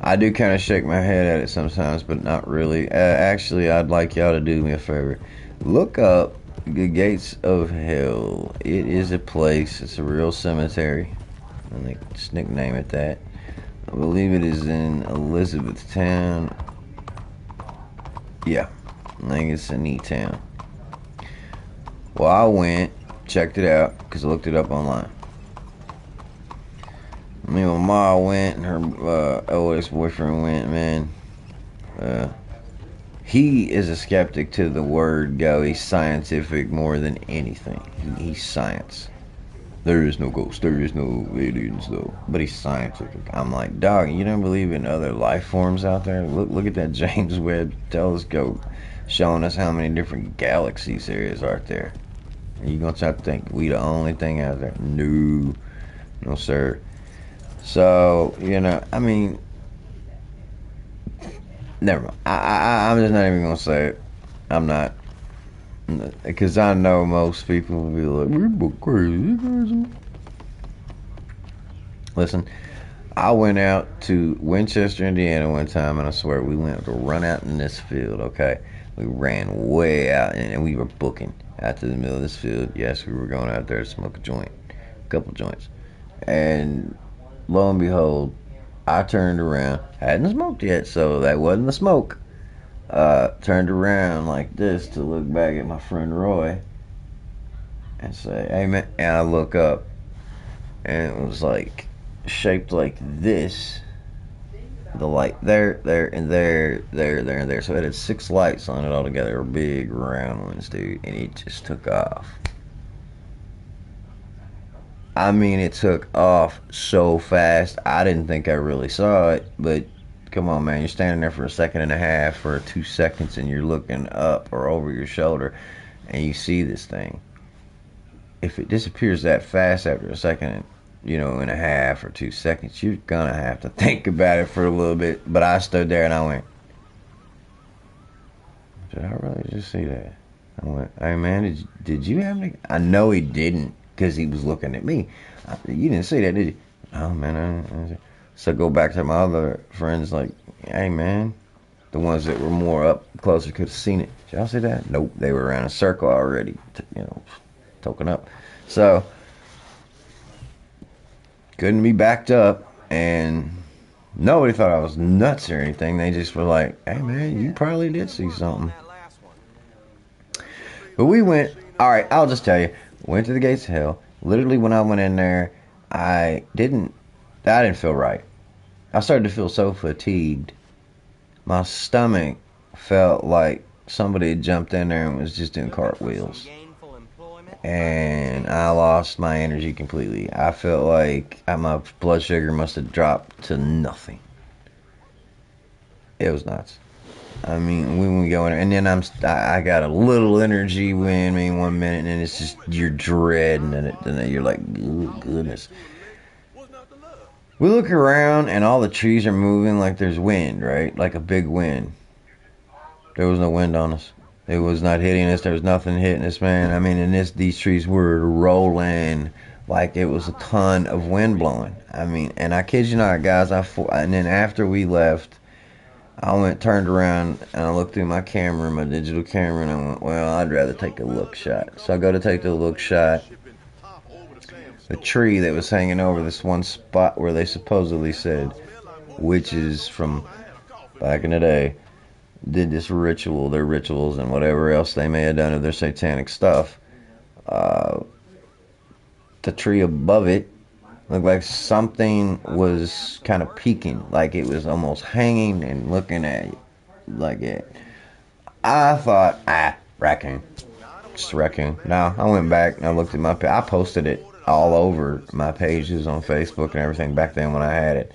I do kind of shake my head at it sometimes, but not really. Actually, I'd like y'all to do me a favor. Look up the Gates of Hell. It is a place. It's a real cemetery. And they just nickname it that. I believe it is in Elizabethtown. Yeah. I think it's in E-Town. Well, I went, checked it out, because I looked it up online. Me and my mom went, and her old ex-boyfriend went, man. He is a skeptic to the word go. He's scientific more than anything. He's science. There is no ghost. There is no aliens, though. But he's scientific. I'm like, dog, you don't believe in other life forms out there? Look at that James Webb telescope showing us how many different galaxies there is out there. Are you gonna try to think we the only thing out there? No. No, sir. So, you know, I mean, never mind. I'm just not even gonna say it. I'm not. Because I know most people will be like, we're crazy. Listen, I went out to Winchester, Indiana one time, and I swear we went to run out in this field, okay? We ran way out, and we were booking out to the middle of this field. Yes, we were going out there to smoke a joint, a couple joints. And lo and behold, I turned around, hadn't smoked yet, so that wasn't the smoke. Turned around like this to look back at my friend Roy and say, hey man, and I look up and it was like shaped like this, the light there and there and there, so it had 6 lights on it all together, big round ones, dude, and it just took off. I mean, it took off so fast, I didn't think I really saw it, but come on, man, you're standing there for a second and a half or 2 seconds and you're looking up or over your shoulder and you see this thing. If it disappears that fast after a second, you know, and a half or 2 seconds, you're gonna have to think about it for a little bit. But I stood there and I went, did I really just see that? I went, hey man, did you have any? I know he didn't, because he was looking at me. You didn't see that, did you? Oh man, I didn't. So go back to my other friends, like, hey man, the ones that were more up closer could have seen it. Did y'all see that? Nope, they were around a circle already, you know, token up. So couldn't be backed up, and nobody thought I was nuts or anything. They just were like, hey man, you probably did see something. But we went, all right, I'll just tell you, went to the Gates of Hell. Literally when I went in there, I didn't feel right. I started to feel so fatigued. My stomach felt like somebody had jumped in there and was just doing cartwheels. and I lost my energy completely. I felt like my blood sugar must have dropped to nothing. It was nuts. I mean, when we go in, and then I got a little energy when me 1 minute, and then it's just you're dreading, and then you're like, oh, goodness. We look around, and all the trees are moving like there's wind, right? Like a big wind. There was no wind on us. It was not hitting us. There was nothing hitting us, man. I mean, and these trees were rolling like it was a ton of wind blowing. I mean, and I kid you not, guys. And then after we left, I turned around, and I looked through my camera, my digital camera, and I went, well, I'd rather take a look shot. So I go to take the look shot. The tree that was hanging over this one spot where they supposedly said witches from back in the day did this ritual, their rituals, and whatever else they may have done of their satanic stuff. The tree above it looked like something was kind of peeking, like it was almost hanging and looking at you, like it. I thought, raccoon, just a raccoon. Now I went back and I looked at I posted it all over my pages on Facebook and everything back then when I had it.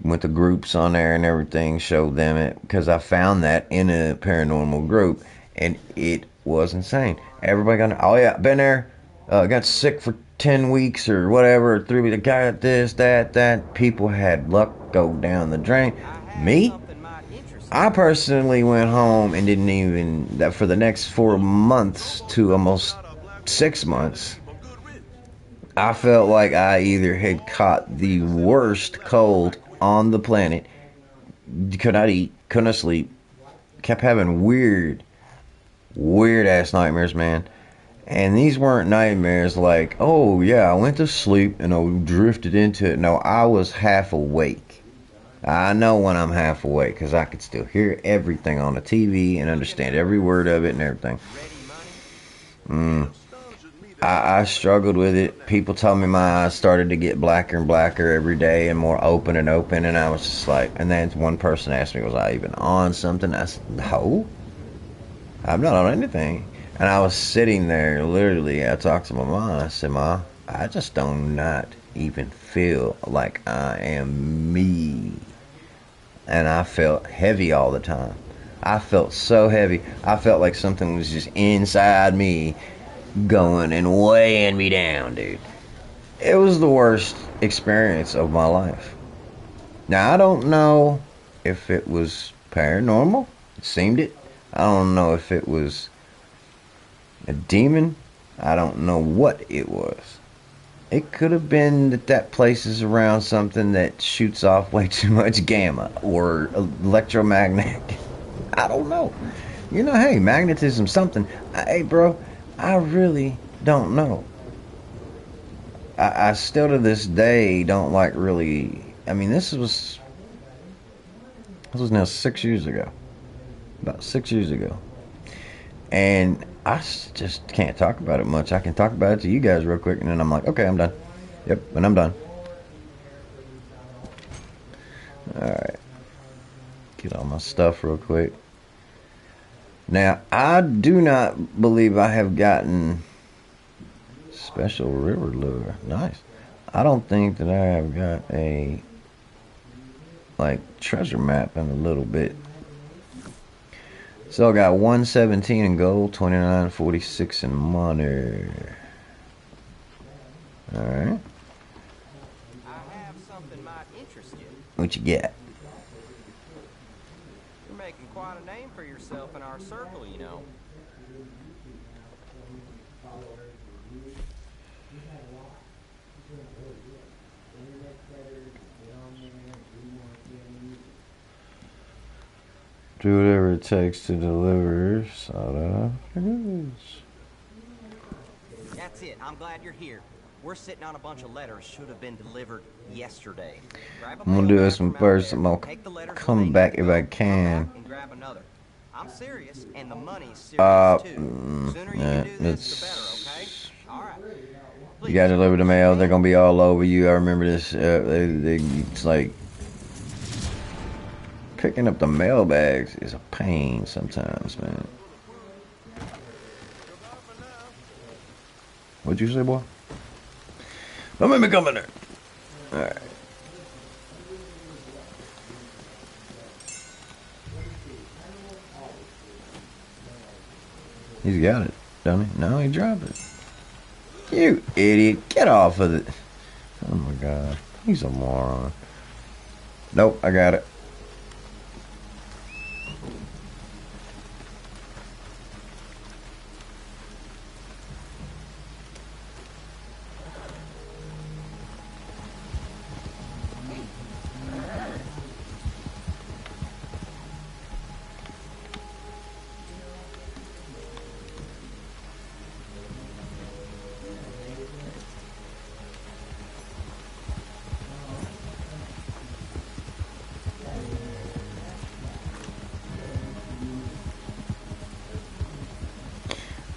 Went to groups on there and everything, showed them it, because I found that in a paranormal group, and it was insane. Everybody got, oh yeah, been there, got sick for 10 weeks or whatever, or 3 weeks, got this, that. People had luck go down the drain. Me? I personally went home and didn't even, that for the next 4 months to almost 6 months, I felt like I either had caught the worst cold on the planet, could not eat, could not sleep, kept having weird ass nightmares, man. And these weren't nightmares like, oh yeah, I went to sleep and I drifted into it. No, I was half awake. I know when I'm half awake because I could still hear everything on the TV and understand every word of it and everything. I struggled with it. People told me my eyes started to get blacker and blacker every day and more open, and I was just like, and then one person asked me, was I even on something? I said, no, I'm not on anything. And I was sitting there, literally, I talked to my mom, I said, Ma, I just do not even feel like I am me. And I felt heavy all the time. I felt so heavy. I felt like something was just inside me going and weighing me down, dude. It was the worst experience of my life. Now, I don't know if it was paranormal. It seemed it. I don't know if it was a demon. I don't know what it was. It could have been that place is around something that shoots off way too much gamma or electromagnetic. I don't know. You know, hey, magnetism, something. Hey, bro, I really don't know. I still to this day don't like really. I mean, this was now 6 years ago. About 6 years ago. And I just can't talk about it much. I can talk about it to you guys real quick, and then I'm like, okay, I'm done. Yep, and I'm done. Alright. Get all my stuff real quick. Now, I do not believe I have gotten special river lure. Nice. I don't think that I have got a treasure map in a little bit. So I got 117 in gold, 29.46 in money. Alright. I have something might interest you. What you get? You're making quite a name for yourself in our circle, you know. Do whatever it takes to deliver soda goods. That's it. I'm glad you're here. We're sitting on a bunch of letters should have been delivered yesterday. I'm gonna do this one first. I'm gonna come back if I can. And grab another. I'm serious, and the money's serious too. Sooner you can do this, the better, okay? All right. You gotta deliver the mail. They're gonna be all over you. I remember this. It's like picking up the mail bags is a pain sometimes, man. What'd you say, boy? Don't make me come in there. Alright. He's got it, don't he? No, he dropped it. You idiot. Get off of it. Oh my god. He's a moron. Nope, I got it.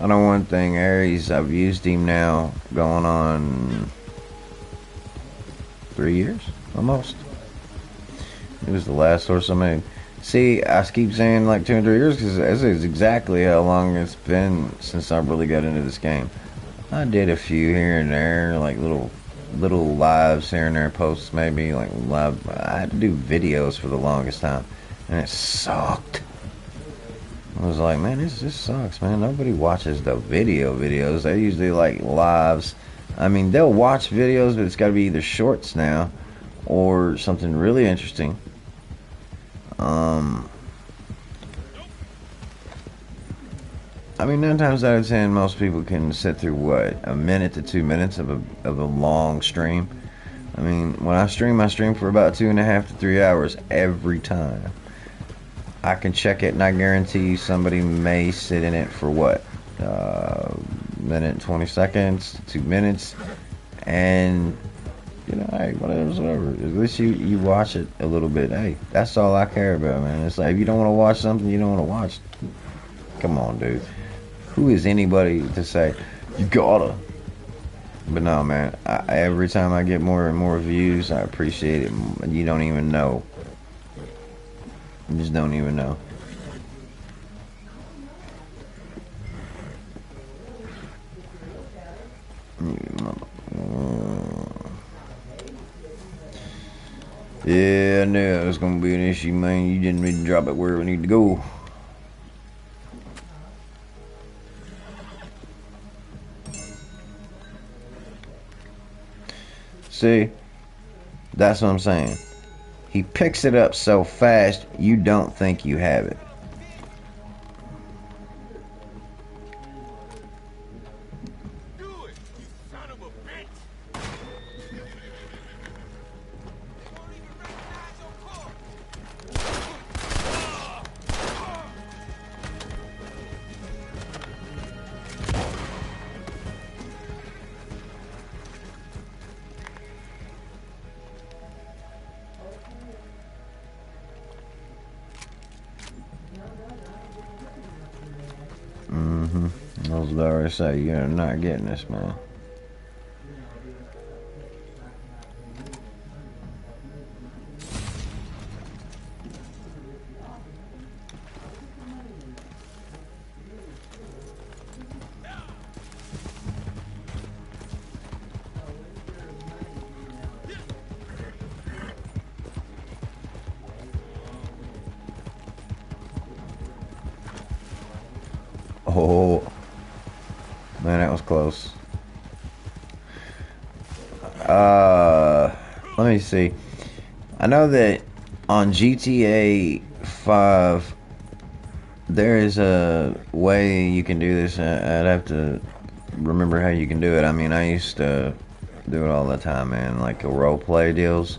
I know one thing, Ares, I've used him now going on 3 years, almost. It was the last source I made. See, I keep saying like 2 or 3 years because this is exactly how long it's been since I really got into this game. I did a few here and there, like little lives here and there, posts maybe, like live. I had to do videos for the longest time, and it sucked. I was like, man, this sucks, man. Nobody watches the videos. They usually like lives. I mean, they'll watch videos, but it's got to be either shorts now or something really interesting. I mean, 9 times out of 10, most people can sit through what, a minute to 2 minutes of a long stream. I mean, when I stream for about 2.5 to 3 hours every time. I can check it, and I guarantee you somebody may sit in it for what, minute 20 seconds, 2 minutes, and you know, hey, whatever. At least you watch it a little bit. Hey, that's all I care about, man. It's like if you don't want to watch something, you don't want to watch. Come on, dude. Who is anybody to say you gotta? But no, man. Every time I get more and more views, I appreciate it. You don't even know. You just don't even know. Yeah, I knew it was gonna be an issue, man. You didn't need to drop it where we need to go. See? That's what I'm saying. He picks it up so fast, you don't think you have it. I was about to say, you're not getting this, man. Oh, man, that was close. Let me see. I know that on GTA 5, there is a way you can do this. I'd have to remember how you can do it. I mean, I used to do it all the time, man. Like a role play deals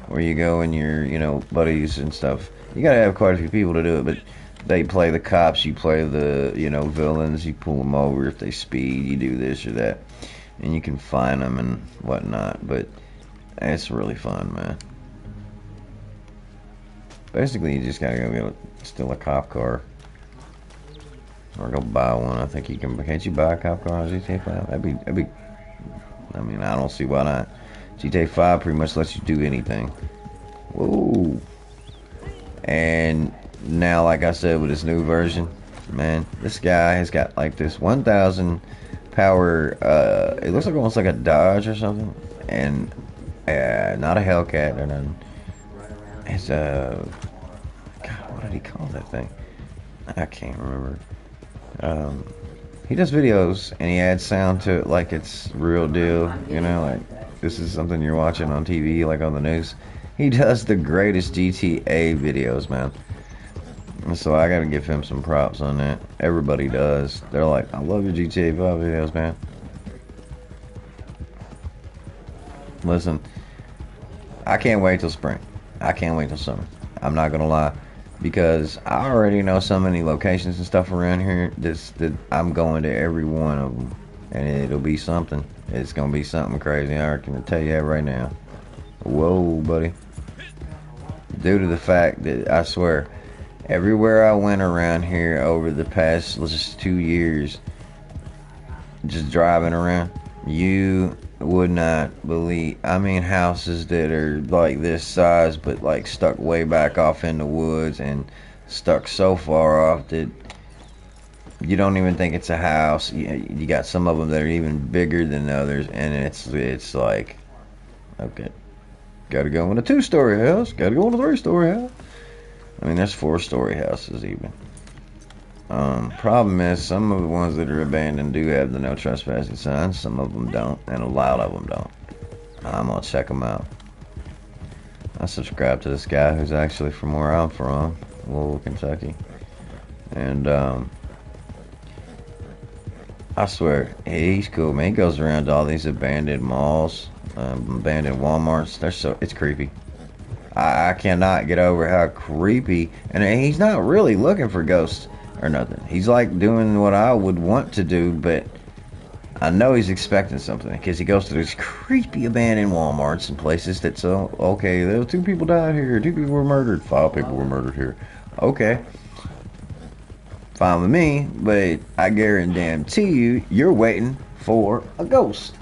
where you go and your, buddies and stuff. You gotta have quite a few people to do it, but they play the cops, you play the, villains, you pull them over if they speed, you do this or that, and you can find them and whatnot, but it's really fun, man. Basically, you just gotta go steal a cop car, or go buy one. I think you can't you buy a cop car on GTA 5? That'd be, I mean, I don't see why not. GTA 5 pretty much lets you do anything. Whoa. And now, like I said, with this new version, man, this guy has got like this 1,000 power. It looks like almost like a Dodge or something, and not a Hellcat or nothing. It's a God. What did he call that thing? I can't remember. He does videos and he adds sound to it like it's real deal. You know, like this is something you're watching on TV, like on the news. He does the greatest GTA videos, man. And so I gotta give him some props on that. Everybody does. They're like, I love your GTA 5 videos, man. Listen, I can't wait till spring. I can't wait till summer. I'm not gonna lie, because I already know so many locations and stuff around here that I'm going to every one of them, and it'll be something. It's gonna be something crazy. I can tell you that right now. Whoa, buddy. Due to the fact that I swear, everywhere I went around here over the past just 2 years, just driving around, you would not believe. I mean, houses that are like this size, but like stuck way back off in the woods and stuck so far off that you don't even think it's a house. You got some of them that are even bigger than others, and it's like, okay, gotta go in a 2-story house, gotta go in a 3-story house. I mean, there's 4-story houses even. Problem is, some of the ones that are abandoned do have the no trespassing signs. Some of them don't, and a lot of them don't. I'm gonna check them out. I subscribe to this guy who's actually from where I'm from, Louisville, Kentucky, and I swear he's cool, man. He goes around to all these abandoned malls, abandoned Walmarts. It's creepy. I cannot get over how creepy, and he's not really looking for ghosts or nothing. He's like doing what I would want to do, but I know he's expecting something, because he goes to these creepy abandoned Walmarts and places that, so, okay, there were 2 people died here, 2 people were murdered, 5 people were murdered here. Okay. Fine with me, but I guarantee you, you're waiting for a ghost.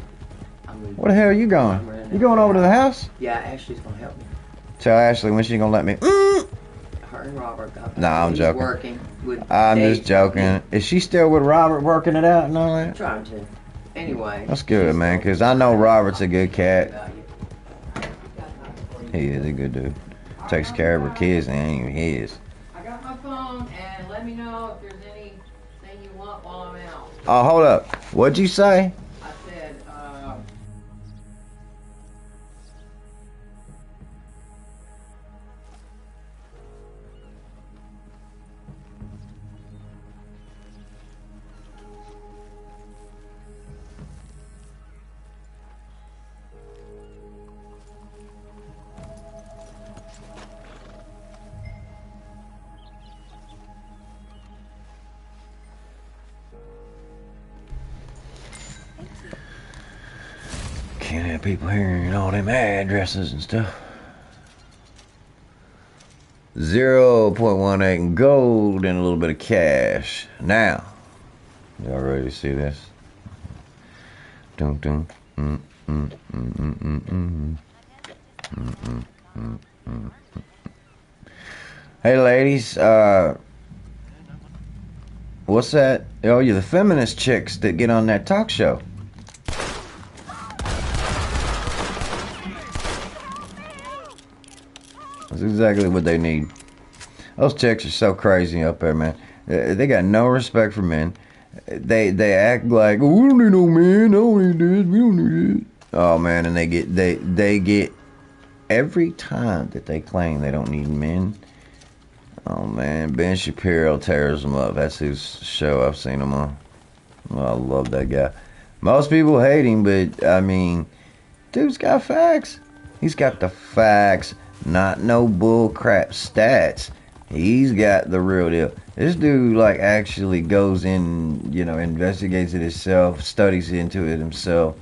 Where the hell are you going? You going over to the house? Yeah, Ashley's gonna help me. Tell Ashley when she's gonna let me. Her and Robert got. Nah, I'm joking. Working with I'm Dave. just joking. Is she still with Robert working it out and all that? Trying to. Anyway. That's good, man, because I know Robert's a good cat. He is a good dude. Takes care of her kids and ain't even his. I got my phone, and let me know if there's anything you want while I'm out. Oh, hold up. What'd you say? I said, Can't have people hearing all them addresses and stuff. 0.18 in gold and a little bit of cash. Now, y'all ready to see this? Dun, dun, Hey ladies, what's that? Oh, you're the feminist chicks that get on that talk show. That's exactly what they need. Those chicks are so crazy up there, man. They got no respect for men. They act like, oh, we don't need no men. I don't need this. We don't need it. Oh man, and they get every time that they claim they don't need men. Oh man, Ben Shapiro tears them up. That's whose show I've seen him on. Oh, I love that guy. Most people hate him, but I mean, dude's got facts. He's got the facts. Not no bull crap stats. He's got the real deal. This dude like actually goes in, you know, investigates it himself, studies into it himself.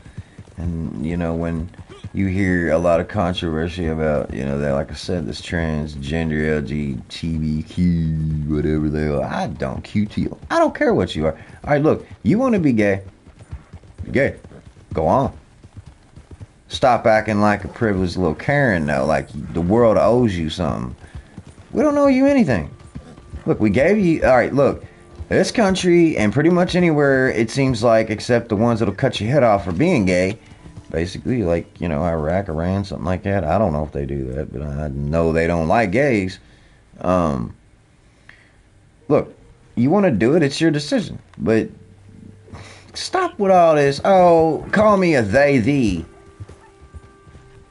And you know, when you hear a lot of controversy about, you know, that, like I said, this transgender LGBTQ, whatever they are, I don't QT. I don't care what you are. All right, look, you want to be gay? Gay. Go on. Stop acting like a privileged little Karen, though, like the world owes you something. We don't owe you anything. Look, we gave you... Alright, look. This country, and pretty much anywhere, it seems like, except the ones that'll cut your head off for being gay. Basically, like, you know, Iraq, Iran, something like that. I don't know if they do that, but I know they don't like gays. Look, you want to do it, it's your decision. But stop with all this, oh, call me a they, thee.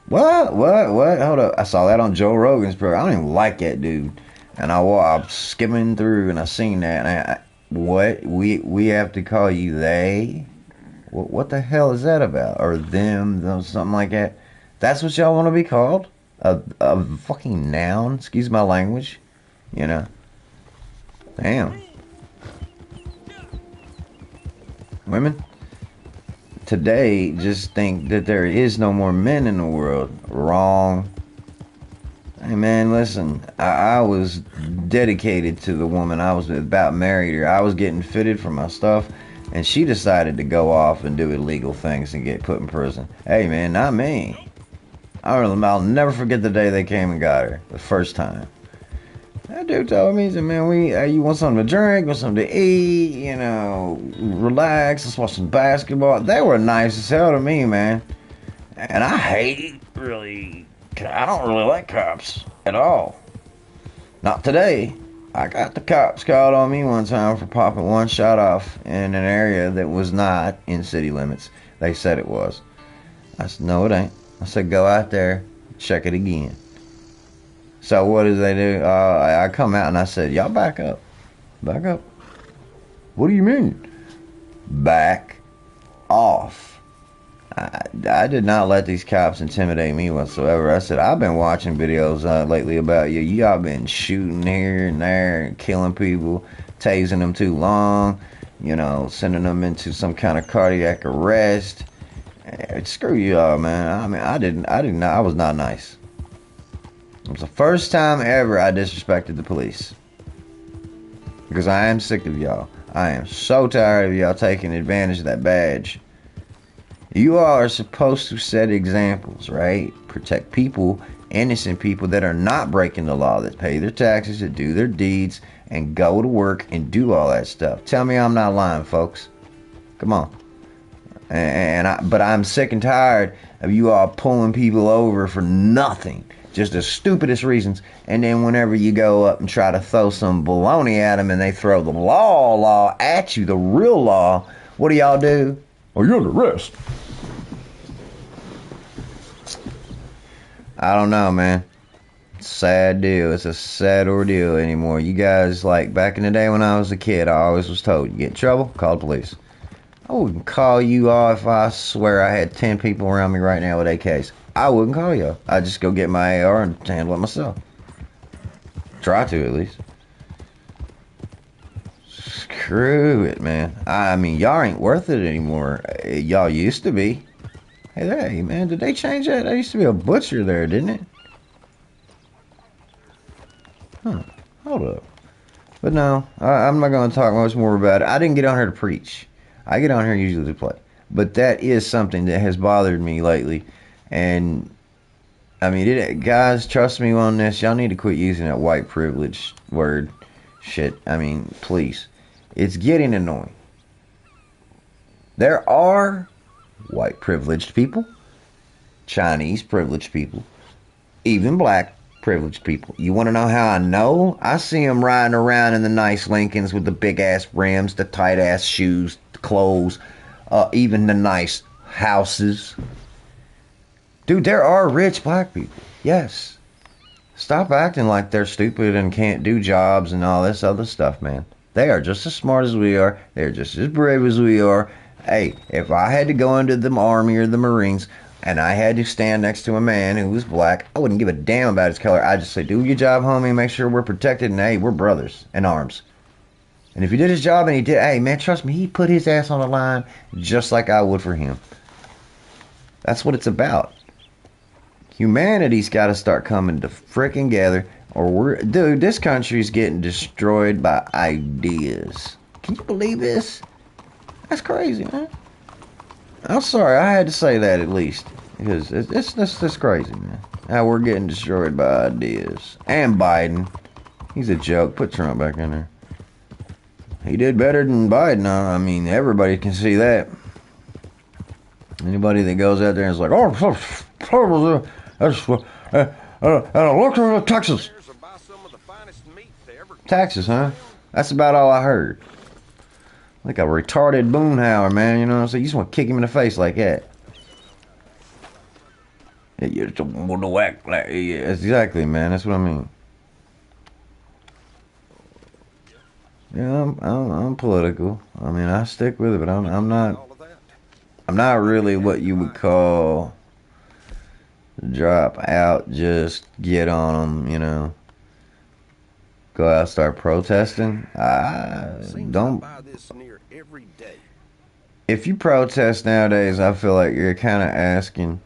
What? Hold up. I saw that on Joe Rogan's program. I don't even like that dude. And I'm skimming through and I seen that. And what? We have to call you they? What the hell is that about? Or them, something like that? That's what y'all want to be called? A fucking noun? Excuse my language. You know? Damn. Women today just think that there is no more men in the world. Wrong. Hey man, listen, I was dedicated to the woman. I was about married her. I was getting fitted for my stuff, and she decided to go off and do illegal things and get put in prison. Hey man, not me. I'll never forget the day they came and got her, the first time. That dude told me, he said, man, you want something to drink, want something to eat, you know, relax, let's watch some basketball. They were nice as hell to me, man. And I don't really like cops at all. Not today. I got the cops called on me one time for popping one shot off in an area that was not in city limits. They said it was. I said, no, it ain't. I said, go out there, check it again. So what did they do? I come out and I said, y'all back up. Back up. What do you mean? Back off. I did not let these cops intimidate me whatsoever. I said, I've been watching videos lately about you. Y'all been shooting here and there and killing people, tasing them too long, you know, sending them into some kind of cardiac arrest. Screw you all, man. I mean, I was not nice. It was the first time ever I disrespected the police. Because I am sick of y'all. I am so tired of y'all taking advantage of that badge. You all are supposed to set examples, right? Protect people, innocent people that are not breaking the law, that pay their taxes, that do their deeds, and go to work and do all that stuff. Tell me I'm not lying, folks. Come on. But I'm sick and tired of you all pulling people over for nothing. Just the stupidest reasons. And then whenever you go up and try to throw some baloney at them and they throw the law at you, the real law, what do y'all do? Oh, you're under arrest. I don't know, man. Sad deal. It's a sad ordeal anymore. You guys, like, back in the day when I was a kid, I always was told, you get in trouble, call the police. I wouldn't call you all if I swear I had 10 people around me right now with AKs. I wouldn't call you. I'd just go get my AR and handle it myself. Try to, at least. Screw it, man. I mean, y'all ain't worth it anymore. Y'all used to be. Hey, man, did they change that? There used to be a butcher there, didn't it? Huh. Hold up. But no, I'm not going to talk much more about it. I didn't get on here to preach. I get on here usually to play. But that is something that has bothered me lately. And, I mean, guys, trust me on this. Y'all need to quit using that white privilege word. Shit. I mean, please. It's getting annoying. There are white privileged people, Chinese privileged people, even black privileged people. You want to know how I know? I see them riding around in the nice Lincolns with the big ass rims, the tight ass shoes, the clothes, even the nice houses. Dude, there are rich black people. Yes. Stop acting like they're stupid and can't do jobs and all this other stuff, man. They are just as smart as we are. They're just as brave as we are. Hey, if I had to go into the Army or the Marines and I had to stand next to a man who was black, I wouldn't give a damn about his color. I'd just say, do your job, homie, make sure we're protected, and hey, we're brothers in arms. And if he did his job and he did, hey, man, trust me, he put his ass on the line just like I would for him. That's what it's about. Humanity's got to start coming to frickin' together, or dude, this country's getting destroyed by ideas. Can you believe this? That's crazy, man. I'm sorry, I had to say that at least. Because it's crazy, man. How we're getting destroyed by ideas. And Biden. He's a joke. Put Trump back in there. He did better than Biden. I mean, everybody can see that. Anybody that goes out there and is like, oh, that's look at Texas. Texas, huh? That's about all I heard. Like a retarded Boonhauer, man. You know what I'm saying? You just want to kick him in the face like that. You just want to whack like, yeah, exactly, man. That's what I mean. Yeah, I'm political. I mean, I stick with it, but I'm not really what you would call drop out, just get on them, you know. Go out, start protesting. I don't. If you protest nowadays, I feel like you're kind of asking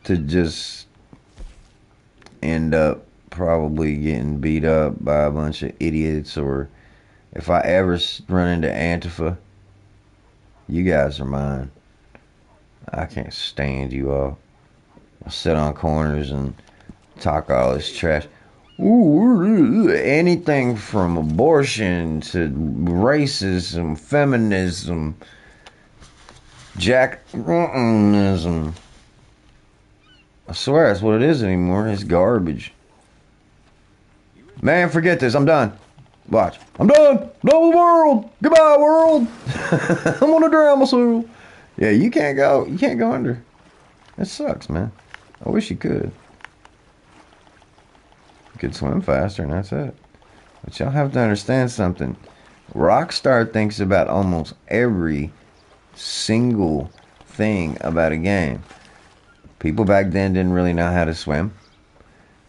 to just end up probably getting beat up by a bunch of idiots. Or if I ever run into Antifa, you guys are mine. I can't stand you all. I'll sit on corners and talk all this trash. Ooh, anything from abortion to racism, feminism, jackism. I swear that's what it is anymore. It's garbage. Man, forget this. I'm done. Watch. I'm done. Done with the world. Goodbye, world. I'm gonna drown myself. Yeah, you can't go. You can't go under. It sucks, man. I wish you could. You could swim faster, and that's it. But y'all have to understand something. Rockstar thinks about almost every single thing about a game. People back then didn't really know how to swim,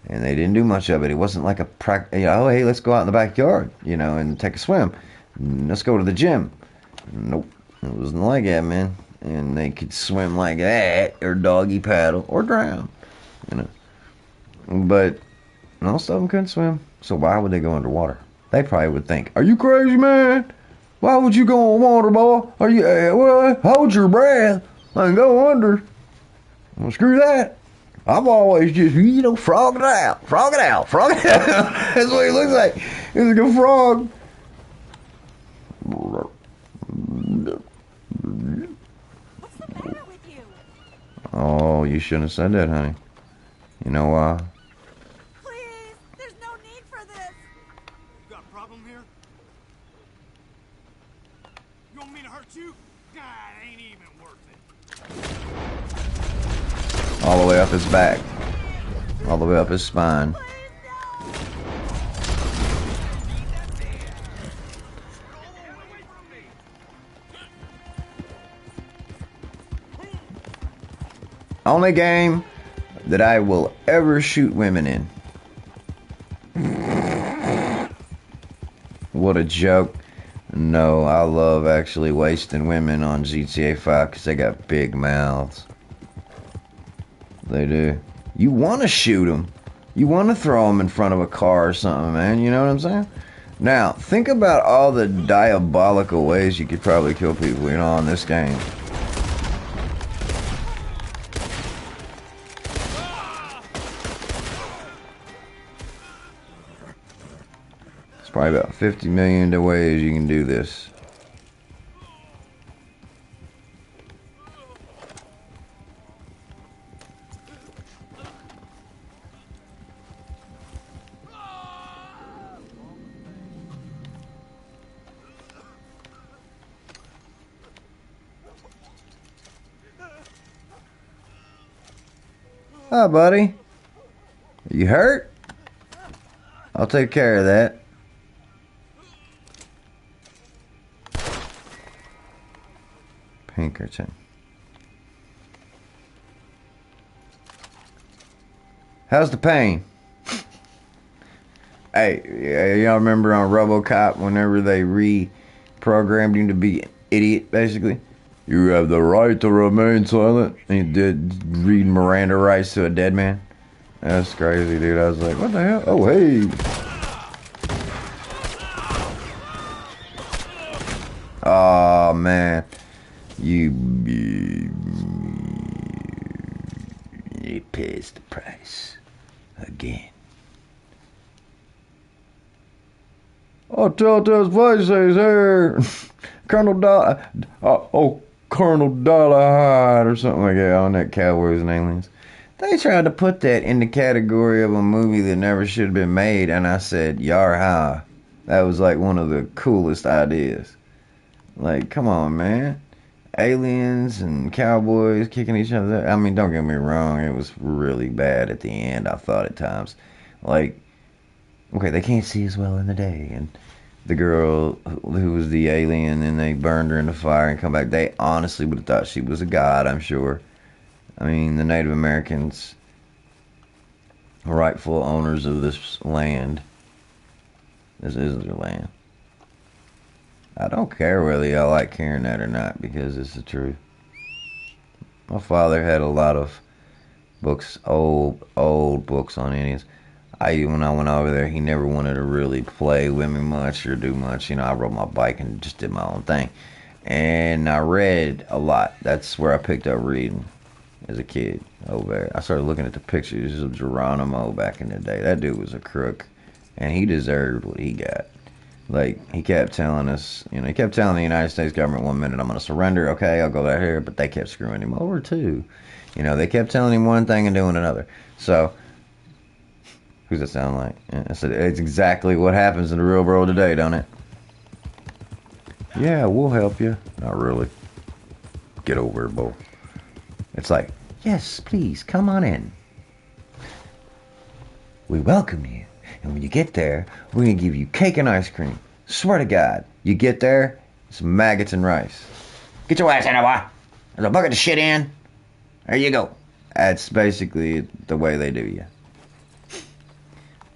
and they didn't do much of it. It wasn't like a oh, hey, let's go out in the backyard, you know, and take a swim. Let's go to the gym. Nope, it wasn't like that, man. And they could swim like that, or doggy paddle, or drown, you know. But most of them couldn't swim, so why would they go underwater? They probably would think, "Are you crazy, man? Why would you go in water, boy? Are you? Well, hold your breath and go under." Well, screw that. I've always just, you know, frog it out, frog it out, frog it out. That's what he looks like. He's like a frog. What's the matter with you? Oh, you shouldn't have said that, honey. You know why? Please, there's no need for this. You got a problem here? You want me to hurt you? Nah, it ain't even worth it. All the way up his back. All the way up his spine. Only game that I will ever shoot women in. What a joke. No, I love actually wasting women on GTA 5 because they got big mouths. They do. You want to shoot them. You want to throw them in front of a car or something, man. You know what I'm saying? Now, think about all the diabolical ways you could probably kill people, you know, on this game. It's probably about 50 million ways you can do this. Hi, buddy. You hurt? I'll take care of that. Pinkerton. How's the pain? Hey, y'all remember on RoboCop whenever they reprogrammed him to be an idiot, basically? You have the right to remain silent. And he did read Miranda rights to a dead man. That's crazy, dude. I was like, what the hell? Oh, hey. Oh, man. You pays the price again. Oh, Telltale's place is here. Colonel Colonel Dollahide or something like that on that Cowboys and Aliens. They tried to put that in the category of a movie that never should have been made, and I said, yar ha. That was like one of the coolest ideas. Like, come on, man. Aliens and cowboys kicking each other. I mean, don't get me wrong, it was really bad at the end, I thought at times. Like, okay, they can't see as well in the day, and the girl who was the alien, and they burned her in the fire and come back. They honestly would have thought she was a god, I'm sure. I mean, the Native Americans, rightful owners of this land. This is their land. I don't care whether y'all like hearing that or not, because it's the truth. My father had a lot of books, old books on Indians. When I went over there, he never wanted to really play with me much or do much. You know, I rode my bike and just did my own thing. And I read a lot. That's where I picked up reading as a kid over there. I started looking at the pictures of Geronimo back in the day. That dude was a crook, and he deserved what he got. Like, he kept telling us, you know, he kept telling the United States government 1 minute, I'm going to surrender, okay, I'll go there here, but they kept screwing him over too. You know, they kept telling him one thing and doing another. So, who's that sound like? I said, it's exactly what happens in the real world today, don't it? Yeah, we'll help you. Not really. Get over here, Bo. It's like, yes, please, come on in. We welcome you. And when you get there, we're going to give you cake and ice cream. Swear to God. You get there, it's maggots and rice. Get your ass in there, boy. There's a bucket of shit in. There you go. That's basically the way they do you.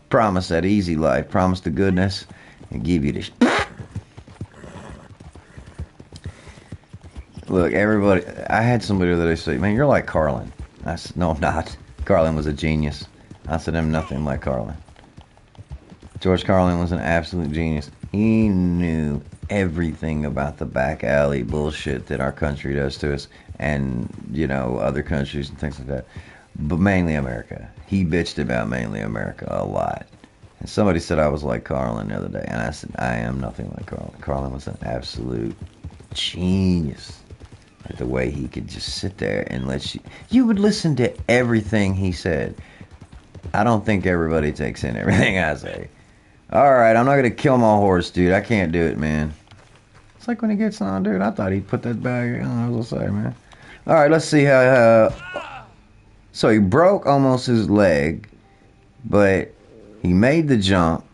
Promise that easy life. Promise the goodness. And give you this. Look, everybody, I had somebody that I say, man, you're like Carlin. I said, no, I'm not. Carlin was a genius. I said, I'm nothing like Carlin. George Carlin was an absolute genius. He knew everything about the back alley bullshit that our country does to us, and, you know, other countries and things like that. But mainly America. He bitched about mainly America a lot. And somebody said I was like Carlin the other day, and I said, I am nothing like Carlin. Carlin was an absolute genius. At the way he could just sit there and let you would listen to everything he said. I don't think everybody takes in everything I say. Alright, I'm not going to kill my horse, dude. I can't do it, man. It's like when he gets on, dude. I thought he'd put that bag on. I was going to say, man. Alright, let's see how... So he broke almost his leg, but he made the jump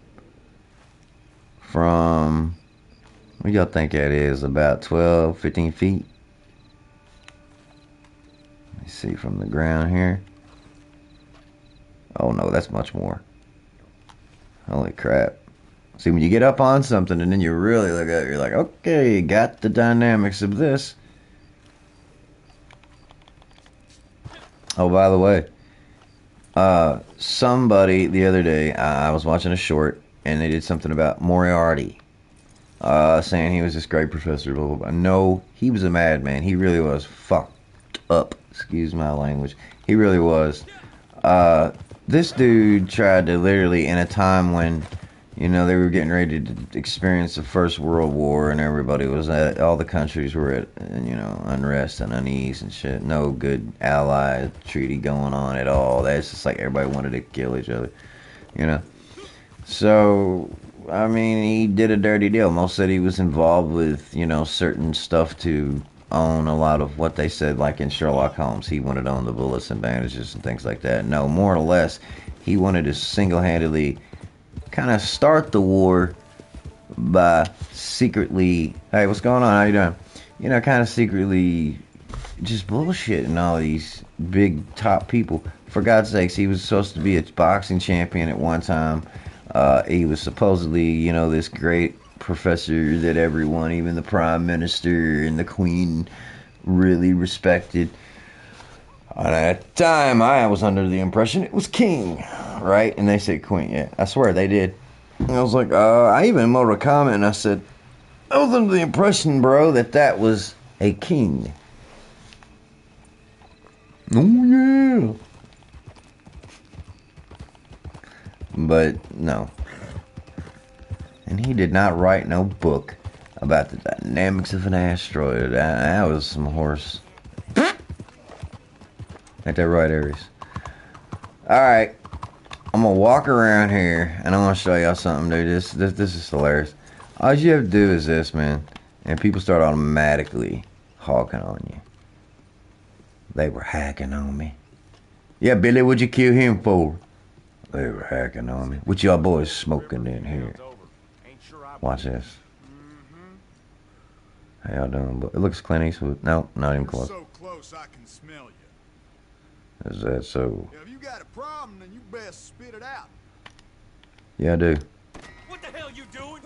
from... What y'all think that is? About 12, 15 feet? Let me see from the ground here. Oh no, that's much more. Holy crap. See, when you get up on something and then you really look at it, you're like, okay, got the dynamics of this. Oh, by the way, somebody the other day, I was watching a short, and they did something about Moriarty. Saying he was this great professor, blah, blah, blah. No, he was a madman. He really was fucked up. Excuse my language. He really was. This dude tried to literally, in a time when, you know, they were getting ready to experience the First World War, and everybody was at, all the countries were at, you know, unrest and unease and shit. No good ally treaty going on at all. That's just like everybody wanted to kill each other, you know. So, I mean, he did a dirty deal. Most said he was involved with, you know, certain stuff to own a lot of what they said, like in Sherlock Holmes, he wanted to own the bullets and bandages and things like that. No, more or less, he wanted to single-handedly kind of start the war by secretly, hey, what's going on? How you doing? You know, kind of secretly just bullshitting all these big top people. For God's sakes, he was supposed to be a boxing champion at one time. He was supposedly, you know, this great professor that everyone, even the prime minister and the queen, really respected. At the time, I was under the impression it was king, right? And they said queen. Yeah, I swear they did. And I was like, I even made a comment and I said, I was under the impression, bro, that was a king. Oh, yeah. But, no. and he did not write no book about the dynamics of an asteroid. That was some horse. Ain't that right, Aries? Alright. I'm gonna walk around here, and I'm gonna show y'all something, dude. This is hilarious. All you have to do is this, man. And people start automatically hawking on you. They were hacking on me. Yeah, Billy, what'd you kill him for? They were hacking on me. What y'all boys smoking in here? Watch this. How y'all doing? It looks Clint Eastwood. No, not even close. So close I can smell you. Is that so? If you got a problem, then you best spit it out. Yeah, I do. What the hell you doing?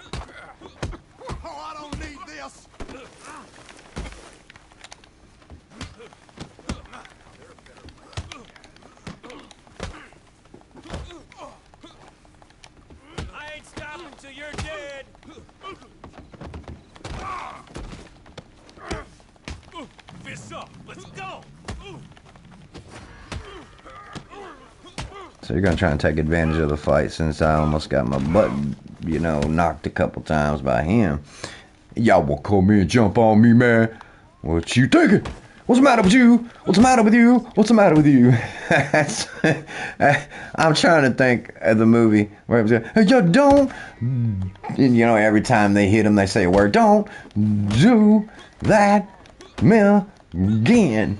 Oh, I don't need this. I ain't stopping till you're dead. Fists up. Let's go. So you're gonna try and take advantage of the fight since I almost got my butt, knocked a couple times by him. Y'all will come in and jump on me, man. What you thinking? What's the matter with you? What's the matter with you? What's the matter with you? I'm trying to think of the movie where it was, hey, yo, don't, every time they hit him, they say a word, don't do that again.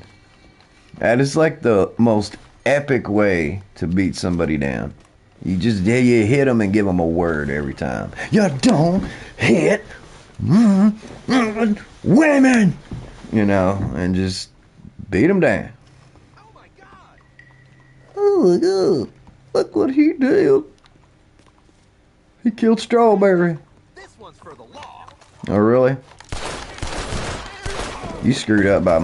That is like the most epic way to beat somebody down. You just you hit them and give them a word every time. You don't hit women, and just beat them down. Oh my God! Oh my God! Look what he did. He killed Strawberry. This one's for the law. Oh really? You screwed up by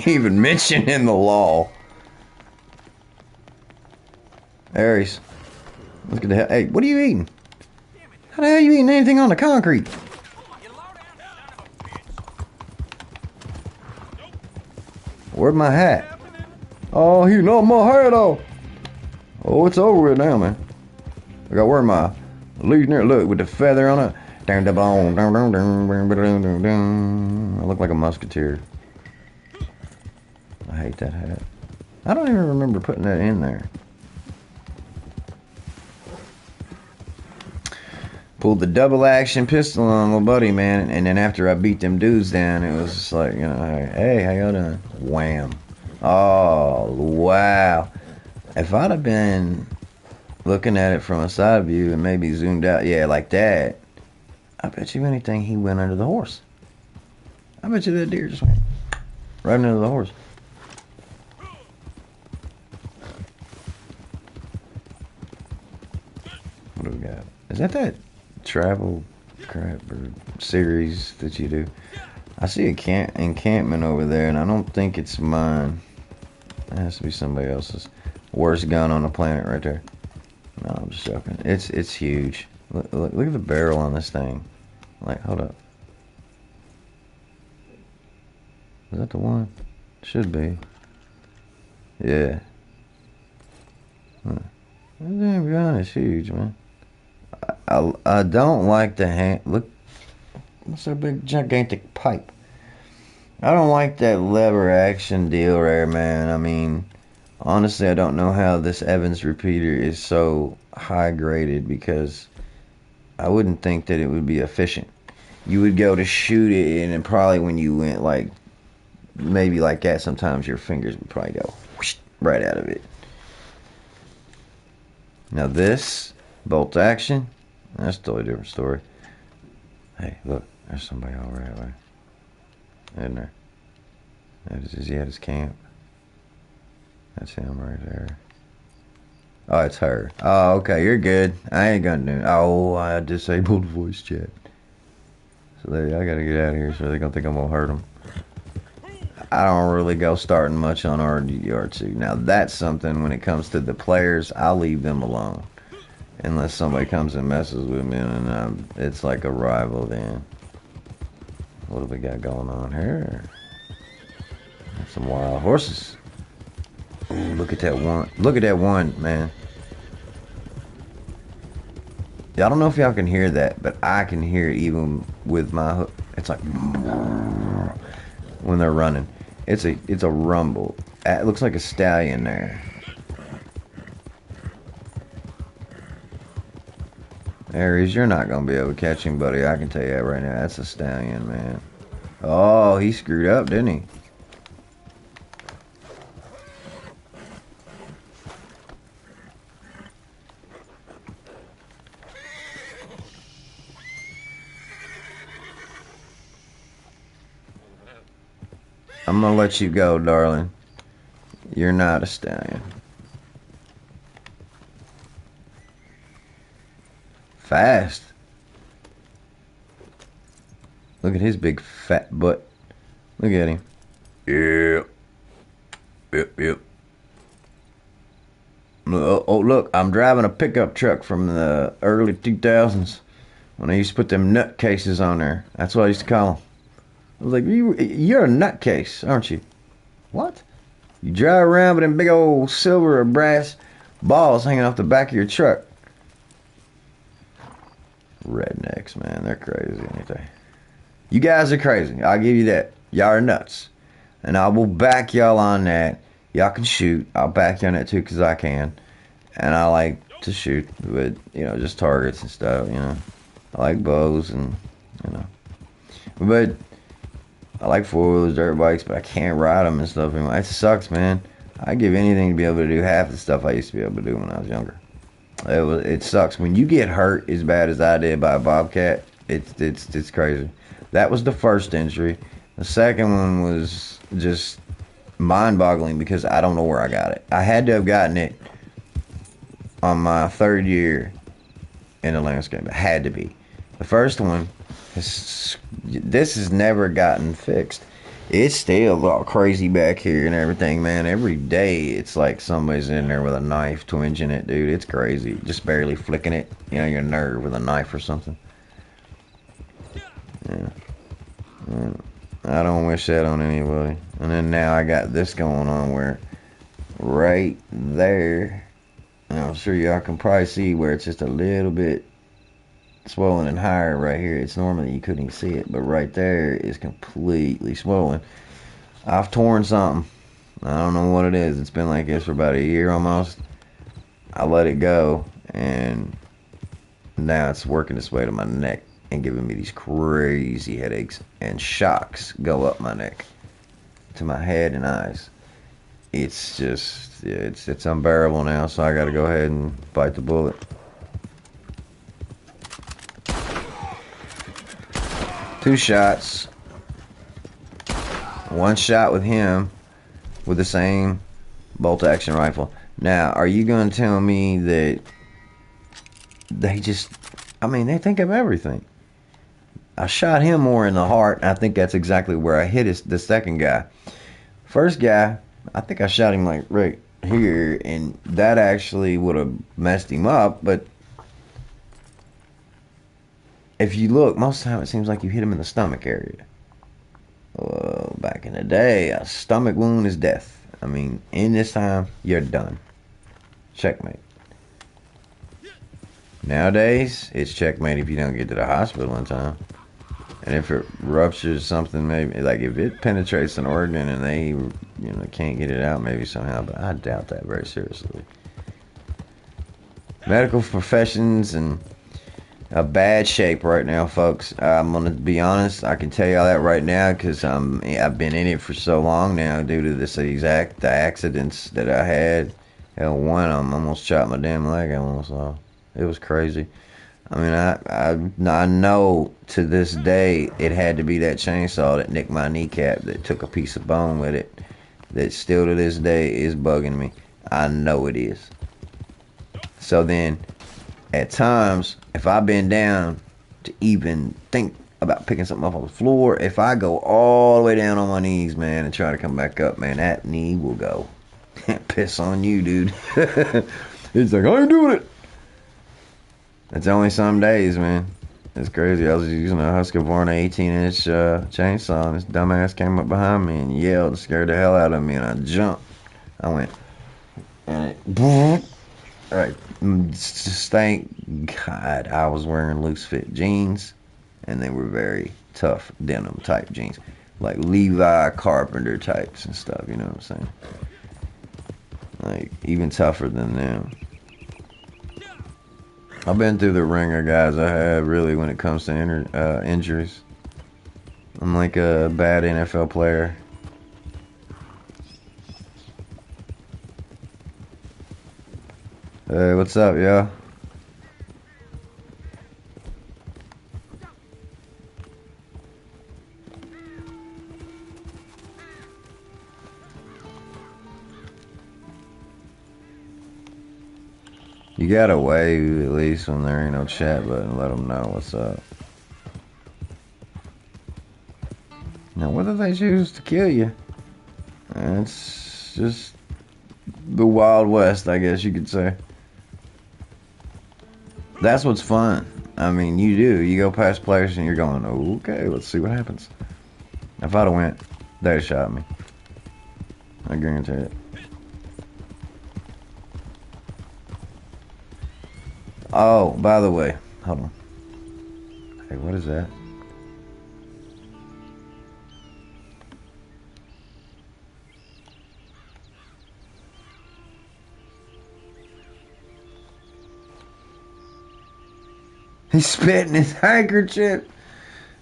even mentioning the law. Aries. Look at the hell. Hey, what are you eating? How the hell are you eating anything on the concrete? Where'd my hat? Oh, he knocked my hat off. Oh, it's over with now, man. I got where my lead there. Look, with the feather on it. I look like a musketeer. I hate that hat. I don't even remember putting that in there. Pulled the double action pistol on my buddy, man, and then after I beat them dudes down, it was just like, hey, how y'all doing? Wham. Oh, wow. If I'd have been looking at it from a side view and maybe zoomed out, yeah, like that, I bet you anything he went under the horse. I bet you that deer just went right under the horse. What do we got? Is that travel crap or series that you do? I see a encampment over there, and I don't think it's mine. It has to be somebody else's. Worst gun on the planet right there. No, I'm just joking. It's huge. Look at the barrel on this thing. Like, hold up. Is that the one? Should be. Yeah. Huh. That damn gun is huge, man. I don't like the hand. Look, what's that big gigantic pipe? I don't like that lever action deal there, man. I mean, honestly, I don't know how this Evans repeater is so high graded, because I wouldn't think that it would be efficient. You would go to shoot it, and then probably when you went like maybe like that, sometimes your fingers would probably go whoosh, right out of it. Now this bolt action, that's a totally different story. Hey, look, there's somebody over that way. Isn't there? Is he at his camp? That's him right there. Oh, it's her. Oh, okay, you're good. I ain't gonna do it. Oh, I disabled voice chat. So I gotta get out of here, so they're gonna think I'm gonna hurt them. I don't really go starting much on RDR2. Now, that's something when it comes to the players, I'll leave them alone. Unless somebody comes and messes with me, and it's like a rival then. What do we got going on here? Some wild horses. Ooh, look at that one. Look at that one, man. I don't know if y'all can hear that, but I can hear it even with my hook. It's like when they're running. It's a rumble. It looks like a stallion there. Aries, you're not gonna be able to catch him, buddy. I can tell you that right now. That's a stallion, man. Oh, he screwed up, didn't he? I'm gonna let you go, darling. You're not a stallion. Fast. Look at his big fat butt. Look at him. Yep. Yep. Oh, look, I'm driving a pickup truck from the early 2000s when I used to put them nutcases on there. That's what I used to call them. I was like, you're a nutcase, aren't you? What? You drive around with them big old silver or brass balls hanging off the back of your truck. Rednecks, man, they're crazy, ain't they? You guys are crazy. I'll give you that. Y'all are nuts. And I will back y'all on that. Y'all can shoot. I'll back you on that too, because I can. And I like to shoot with, just targets and stuff, I like bows and, But I like four-wheelers, dirt bikes, but I can't ride them and stuff. It sucks, man. I'd give anything to be able to do half the stuff I used to be able to do when I was younger. It sucks. When you get hurt as bad as I did by a bobcat, it's crazy. That was the first injury. The second one was just mind-boggling because I don't know where I got it. I had to have gotten it on my third year in the landscape. It had to be. The first one, this has never gotten fixed. It's still all crazy back here and everything, man. Every day it's like somebody's in there with a knife twinging it, dude. It's crazy. Just barely flicking it, your nerve with a knife or something. Yeah. I don't wish that on anybody. And then now I got this going on where right there, and I'm sure y'all can probably see where it's just a little bit swollen and higher right here. It's normally you couldn't even see it, but right there is completely swollen. I've torn something. I don't know what it is. It's been like this for about a year almost. I let it go, and now it's working its way to my neck and giving me these crazy headaches, and shocks go up my neck to my head and eyes. It's just, it's unbearable now, so I gotta go ahead and bite the bullet. Two shots. One shot with him with the same bolt action rifle. Now, are you going to tell me that they they think of everything? I shot him more in the heart. I think that's exactly where I hit the second guy. First guy, I think I shot him like right here, and that actually would have messed him up, but if you look, most of the time it seems like you hit him in the stomach area. Well, back in the day, a stomach wound is death. I mean, in this time, you're done. Checkmate. Nowadays, it's checkmate if you don't get to the hospital in time. And if it ruptures something, maybe, like if it penetrates an organ and they, can't get it out maybe somehow, but I doubt that very seriously. Medical professions and a bad shape right now, folks. I'm gonna be honest. I can tell y'all that right now because I've been in it for so long now due to the accidents that I had. Hell, one of them almost chopped my damn leg almost off. It was crazy. I mean, I know to this day it had to be that chainsaw that nicked my kneecap that took a piece of bone with it. That still to this day is bugging me. I know it is. So then, at times, if I bend down to even think about picking something up on the floor, if I go all the way down on my knees, man, and try to come back up, man, that knee will go. Piss on you, dude. It's like, I ain't doing it. It's only some days, man. It's crazy. I was using a Husqvarna 18-inch chainsaw, and this dumbass came up behind me and yelled and scared the hell out of me, and I jumped. I went, and it, all right. Just thank God I was wearing loose fit jeans, and they were very tough denim type jeans, like Levi Carpenter types and stuff. You know what I'm saying? Like even tougher than them. I've been through the ringer, guys. I have, really, when it comes to injuries. I'm like a bad NFL player. Hey, what's up, yo? You gotta wave at least when there ain't no chat button. Let them know what's up. Now, whether they choose to kill you, it's just the Wild West, I guess you could say. That's what's fun. I mean, you do. You go past players and you're going, okay, let's see what happens. If I'd have went, they'd have shot me. I guarantee it. Oh, by the way, hold on. Hey, what is that? He's spitting his handkerchief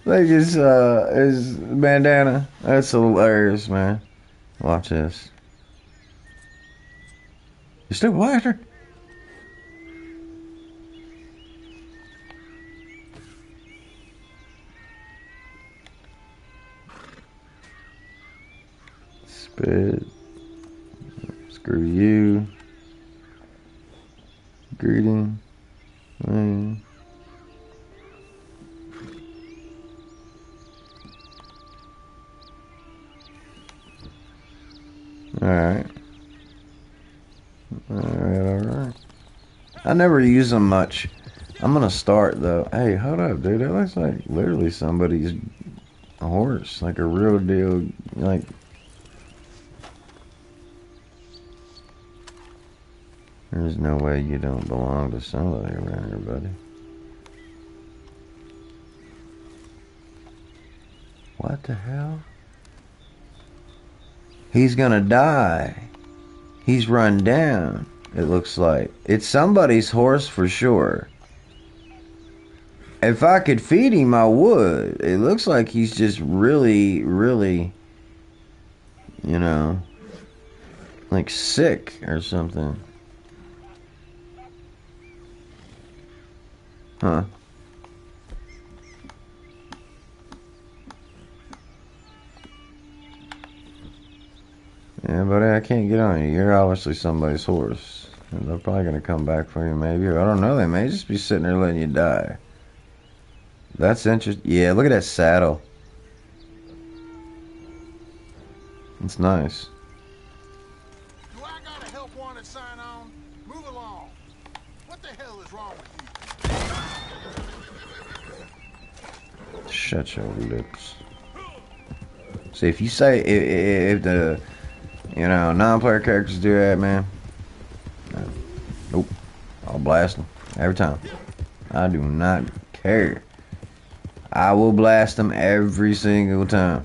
like his bandana. That's hilarious, man. Watch this. You still laughing? Spit. Screw you. Greeting. Man. Alright. Alright. I never use them much. I'm gonna start though. Hey, hold up, dude. That looks like literally somebody's horse. Like a real deal, like. There's no way you don't belong to somebody around here, buddy. What the hell? He's gonna die. He's run down, it looks like. It's somebody's horse for sure. If I could feed him, I would. It looks like he's just really, really, you know, like sick or something. Huh. Yeah, buddy, I can't get on you. You're obviously somebody's horse. And they're probably going to come back for you, maybe. Or I don't know. They may just be sitting there letting you die. That's interesting. Yeah, look at that saddle. It's nice. Do I got a help wanted sign on? Move along. What the hell is wrong with you? Shut your lips. See, if you say, if the, you know, non-player characters do that, man, nope, I'll blast them every time. I do not care. I will blast them every single time.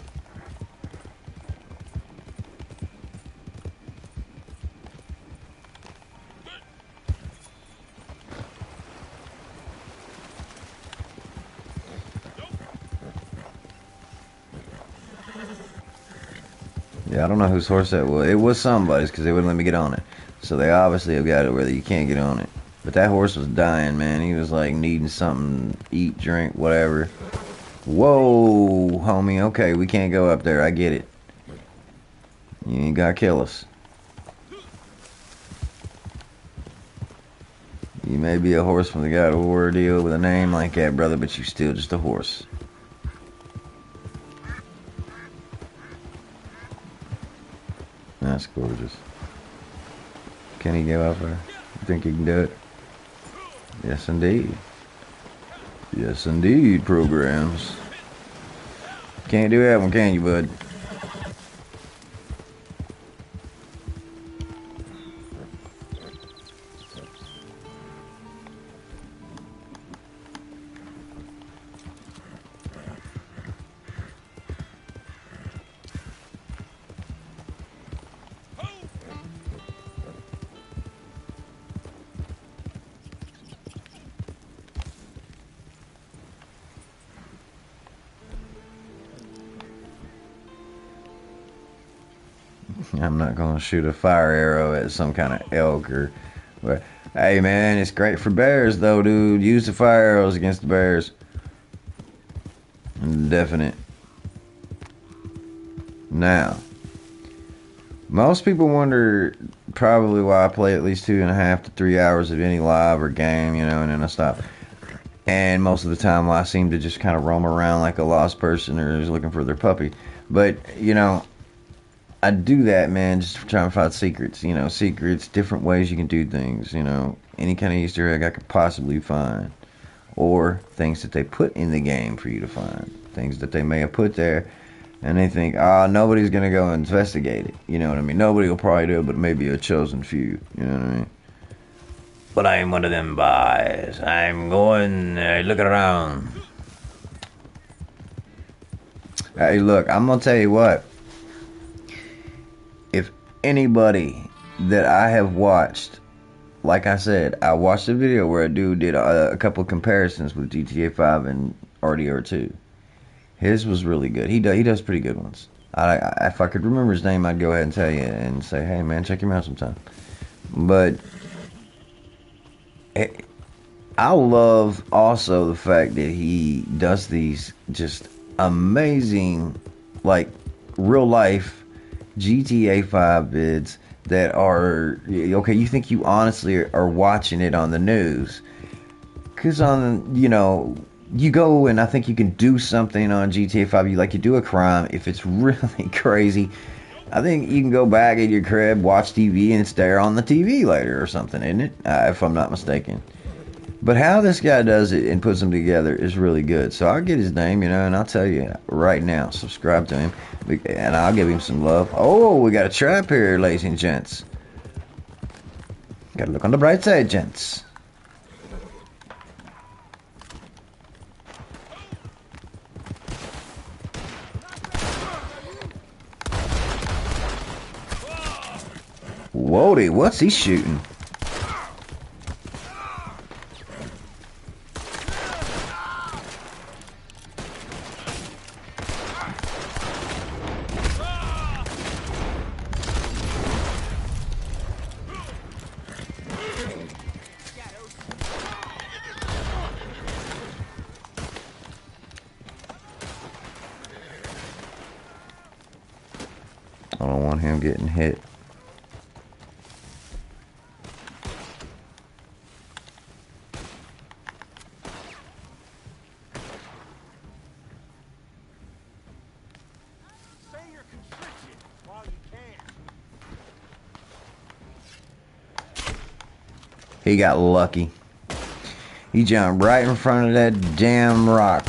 Yeah, I don't know whose horse that was. It was somebody's because they wouldn't let me get on it. So they obviously have got it where you can't get on it. But that horse was dying, man. He was like needing something, eat, drink, whatever. Whoa, homie. Okay, we can't go up there. I get it. You ain't gotta kill us. You may be a horse from the God of War deal with a name like that, brother, but you still just a horse. That's gorgeous. Can he go up there? You think he can do it? Yes, indeed. Yes, indeed, programs. Can't do that one, can you, bud? I'm not gonna shoot a fire arrow at some kind of elk or. But hey, man, it's great for bears, though, dude. Use the fire arrows against the bears. Definite. Now, most people wonder probably why I play at least 2.5 to 3 hours of any live or game, you know, and then I stop. And most of the time, I seem to just kind of roam around like a lost person or is looking for their puppy. But, you know, I do that, man, just trying to find secrets, you know, secrets, different ways you can do things, you know, any kind of Easter egg I could possibly find. Or things that they put in the game for you to find. Things that they may have put there, and they think, nobody's going to go investigate it. You know what I mean? Nobody will probably do it, but maybe a chosen few. You know what I mean? But I'm one of them boys. I'm going, looking around. Hey, look, I'm going to tell you what. If anybody that I have watched, like I said, I watched a video where a dude did a couple of comparisons with GTA 5 and RDR2. His was really good. He does pretty good ones. If I could remember his name, I'd go ahead and tell you and say, hey, man, check him out sometime. But I love also the fact that he does these just amazing, like, real-life GTA 5 vids that are, okay, you think you honestly are watching it on the news. Because on, you know, you go and I think you can do something on GTA 5, you do a crime, if it's really crazy, I think you can go back at your crib, watch TV, and stare on the TV later or something, isn't it? If I'm not mistaken. But how this guy does it and puts them together is really good. So I'll get his name, you know, and I'll tell you right now, subscribe to him, and I'll give him some love. Oh, we got a trap here, ladies and gents. Gotta look on the bright side, gents. Whoa, what's he shooting? I don't want him getting hit. He got lucky. He jumped right in front of that damn rock.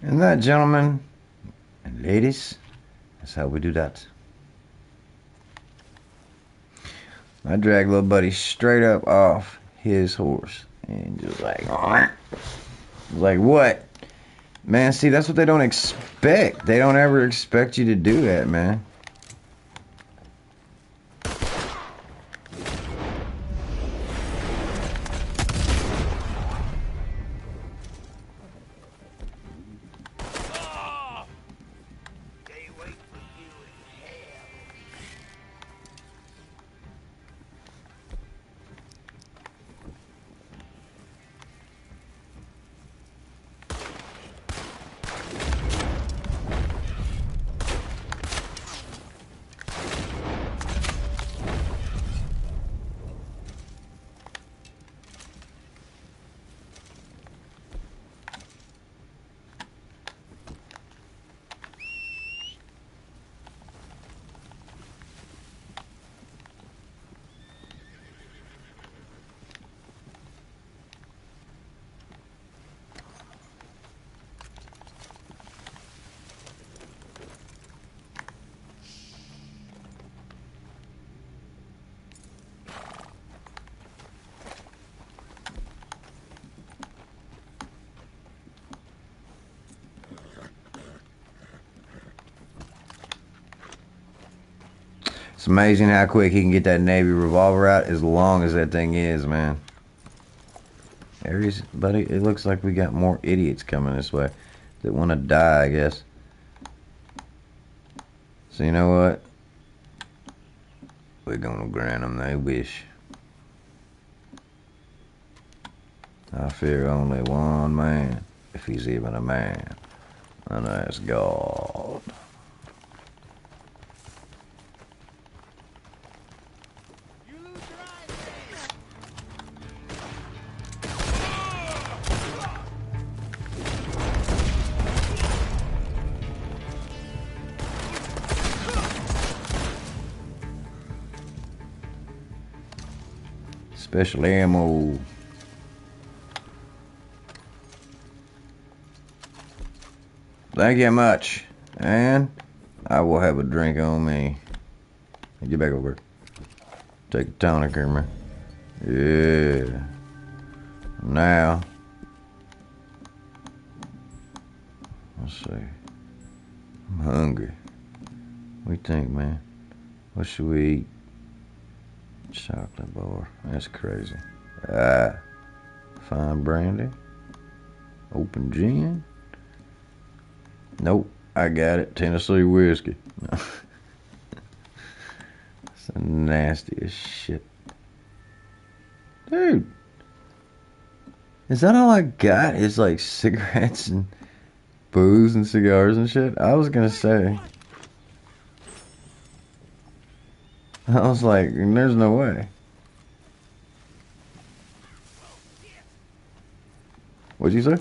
And that, gentlemen and ladies, that's how we do that. I dragged little buddy straight up off his horse and just like what? Man, see, that's what they don't expect. They don't ever expect you to do that, man. It's amazing how quick he can get that Navy revolver out as long as that thing is, man. Aries, buddy, it looks like we got more idiots coming this way that want to die, I guess. So you know what? We're gonna grant them their wish. I fear only one man, if he's even a man, and that's God. Special ammo. Thank you much. And I will have a drink on me. Get back over. Take the tonic here, man. Yeah. Now. Let's see. I'm hungry. What do you think, man? What should we eat? Chocolate bar. That's crazy. Fine brandy. Open gin. Nope. I got it. Tennessee whiskey. It's the nastiest shit. Dude. Is that all I got? Is like cigarettes and booze and cigars and shit? I was gonna say. I was like, there's no way. What'd you say?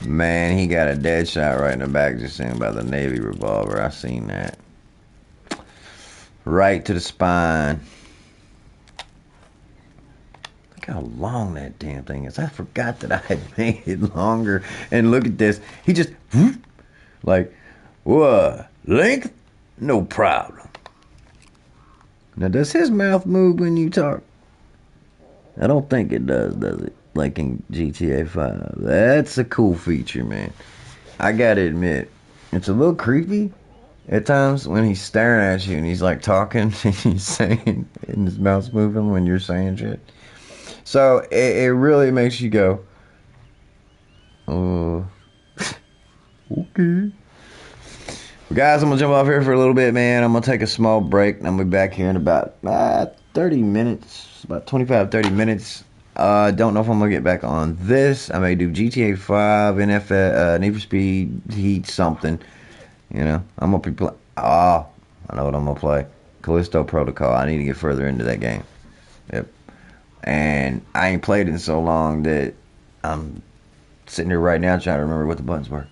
Man, he got a dead shot right in the back just saying about the Navy revolver. I seen that. Right to the spine. Look how long that damn thing is. I forgot that I had made it longer. And look at this. He just, like, what? Length? No problem. Now, does his mouth move when you talk? I don't think it does it? Like in GTA 5. That's a cool feature, man. I gotta admit, it's a little creepy at times when he's staring at you and he's like talking and he's saying, and his mouth's moving when you're saying shit. So, it really makes you go, okay. Guys, I'm going to jump off here for a little bit, man. I'm going to take a small break, and I'll be back here in about 30 minutes, about 25, 30 minutes. Don't know if I'm going to get back on this. I may do GTA 5, NFL, Need for Speed, Heat, something. You know, I'm going to be playing. I know what I'm going to play. Callisto Protocol. I need to get further into that game. Yep. And I ain't played it in so long that I'm sitting here right now trying to remember what the buttons were.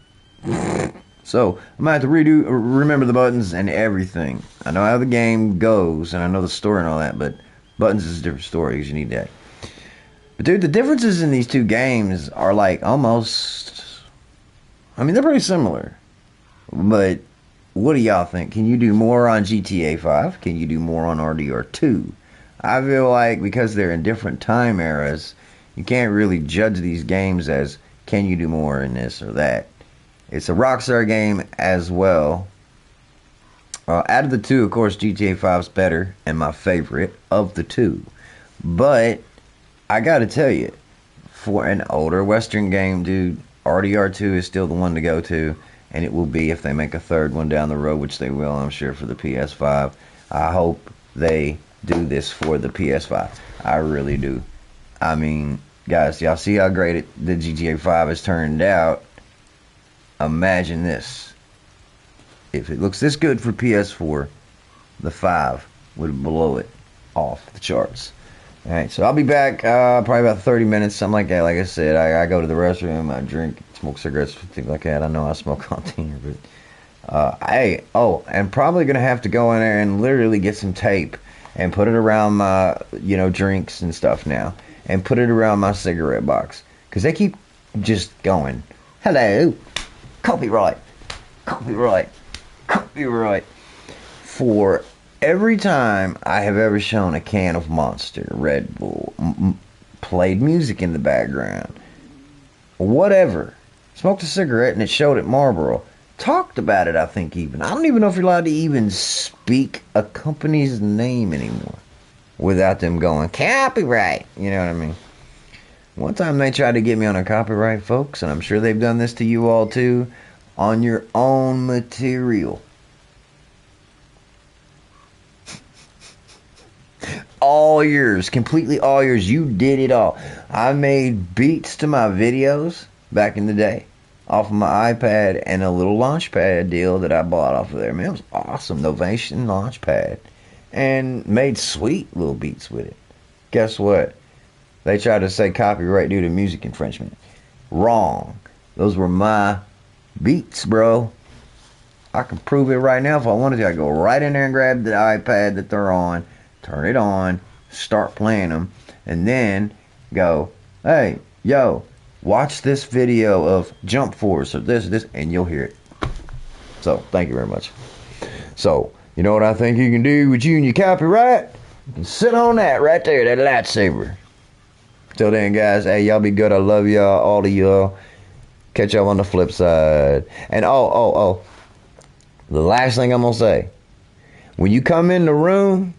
So, I'm going to have to remember the buttons and everything. I know how the game goes, and I know the story and all that, but buttons is a different story because you need that. But, dude, the differences in these two games are, like, almost... I mean, they're pretty similar. But, what do y'all think? Can you do more on GTA 5? Can you do more on RDR2? I feel like, because they're in different time eras, you can't really judge these games as, can you do more in this or that? It's a Rockstar game as well. Out of the two, of course, GTA 5's better and my favorite of the two. But I gotta tell you, for an older Western game, dude, RDR2 is still the one to go to. And it will be if they make a third one down the road, which they will, I'm sure, for the PS5. I hope they do this for the PS5. I really do. I mean, guys, y'all see how great the GTA 5 has turned out. Imagine this. If it looks this good for PS4, the 5 would blow it off the charts. Alright, so I'll be back probably about 30 minutes, something like that. Like I said, I go to the restroom, I drink, smoke cigarettes, things like that. I know I smoke on here, but I'm probably going to have to go in there and literally get some tape and put it around my, drinks and stuff now. And put it around my cigarette box. Because they keep just going, hello, copyright. For every time I have ever shown a can of Monster, Red Bull, played music in the background, whatever, smoked a cigarette and it showed it Marlboro, talked about it, I think, even. I don't even know if you're allowed to even speak a company's name anymore without them going, copyright. You know what I mean? One time they tried to get me on a copyright, folks, and I'm sure they've done this to you all too, on your own material. All yours, completely all yours. You did it all. I made beats to my videos back in the day off of my iPad and a little Launchpad deal that I bought off of there. Man, it was awesome. Novation Launchpad. And made sweet little beats with it. Guess what? They tried to say copyright due to music infringement. Wrong. Those were my beats, bro. I can prove it right now if I wanted to. I go right in there and grab the iPad that they're on, turn it on, start playing them, and then go, hey, yo, watch this video of Jump Force or this, and you'll hear it. So, thank you very much. So, you know what I think you can do with you and your copyright? You can sit on that right there, that lightsaber. Till then, guys, hey, y'all be good. I love y'all, all of y'all. Catch y'all on the flip side. And the last thing I'm gonna say, when you come in the room,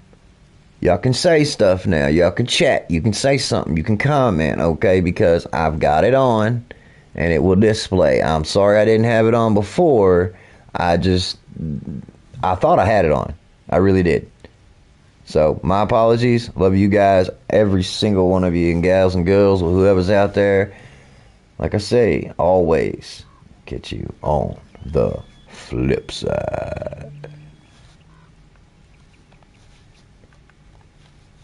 y'all can say stuff now. Y'all can chat. You can say something. You can comment, okay? Because I've got it on, and it will display. I'm sorry I didn't have it on before. I thought I had it on. I really did. So, my apologies. Love you guys, every single one of you, and gals and girls, or whoever's out there. Like I say, always catch you on the flip side.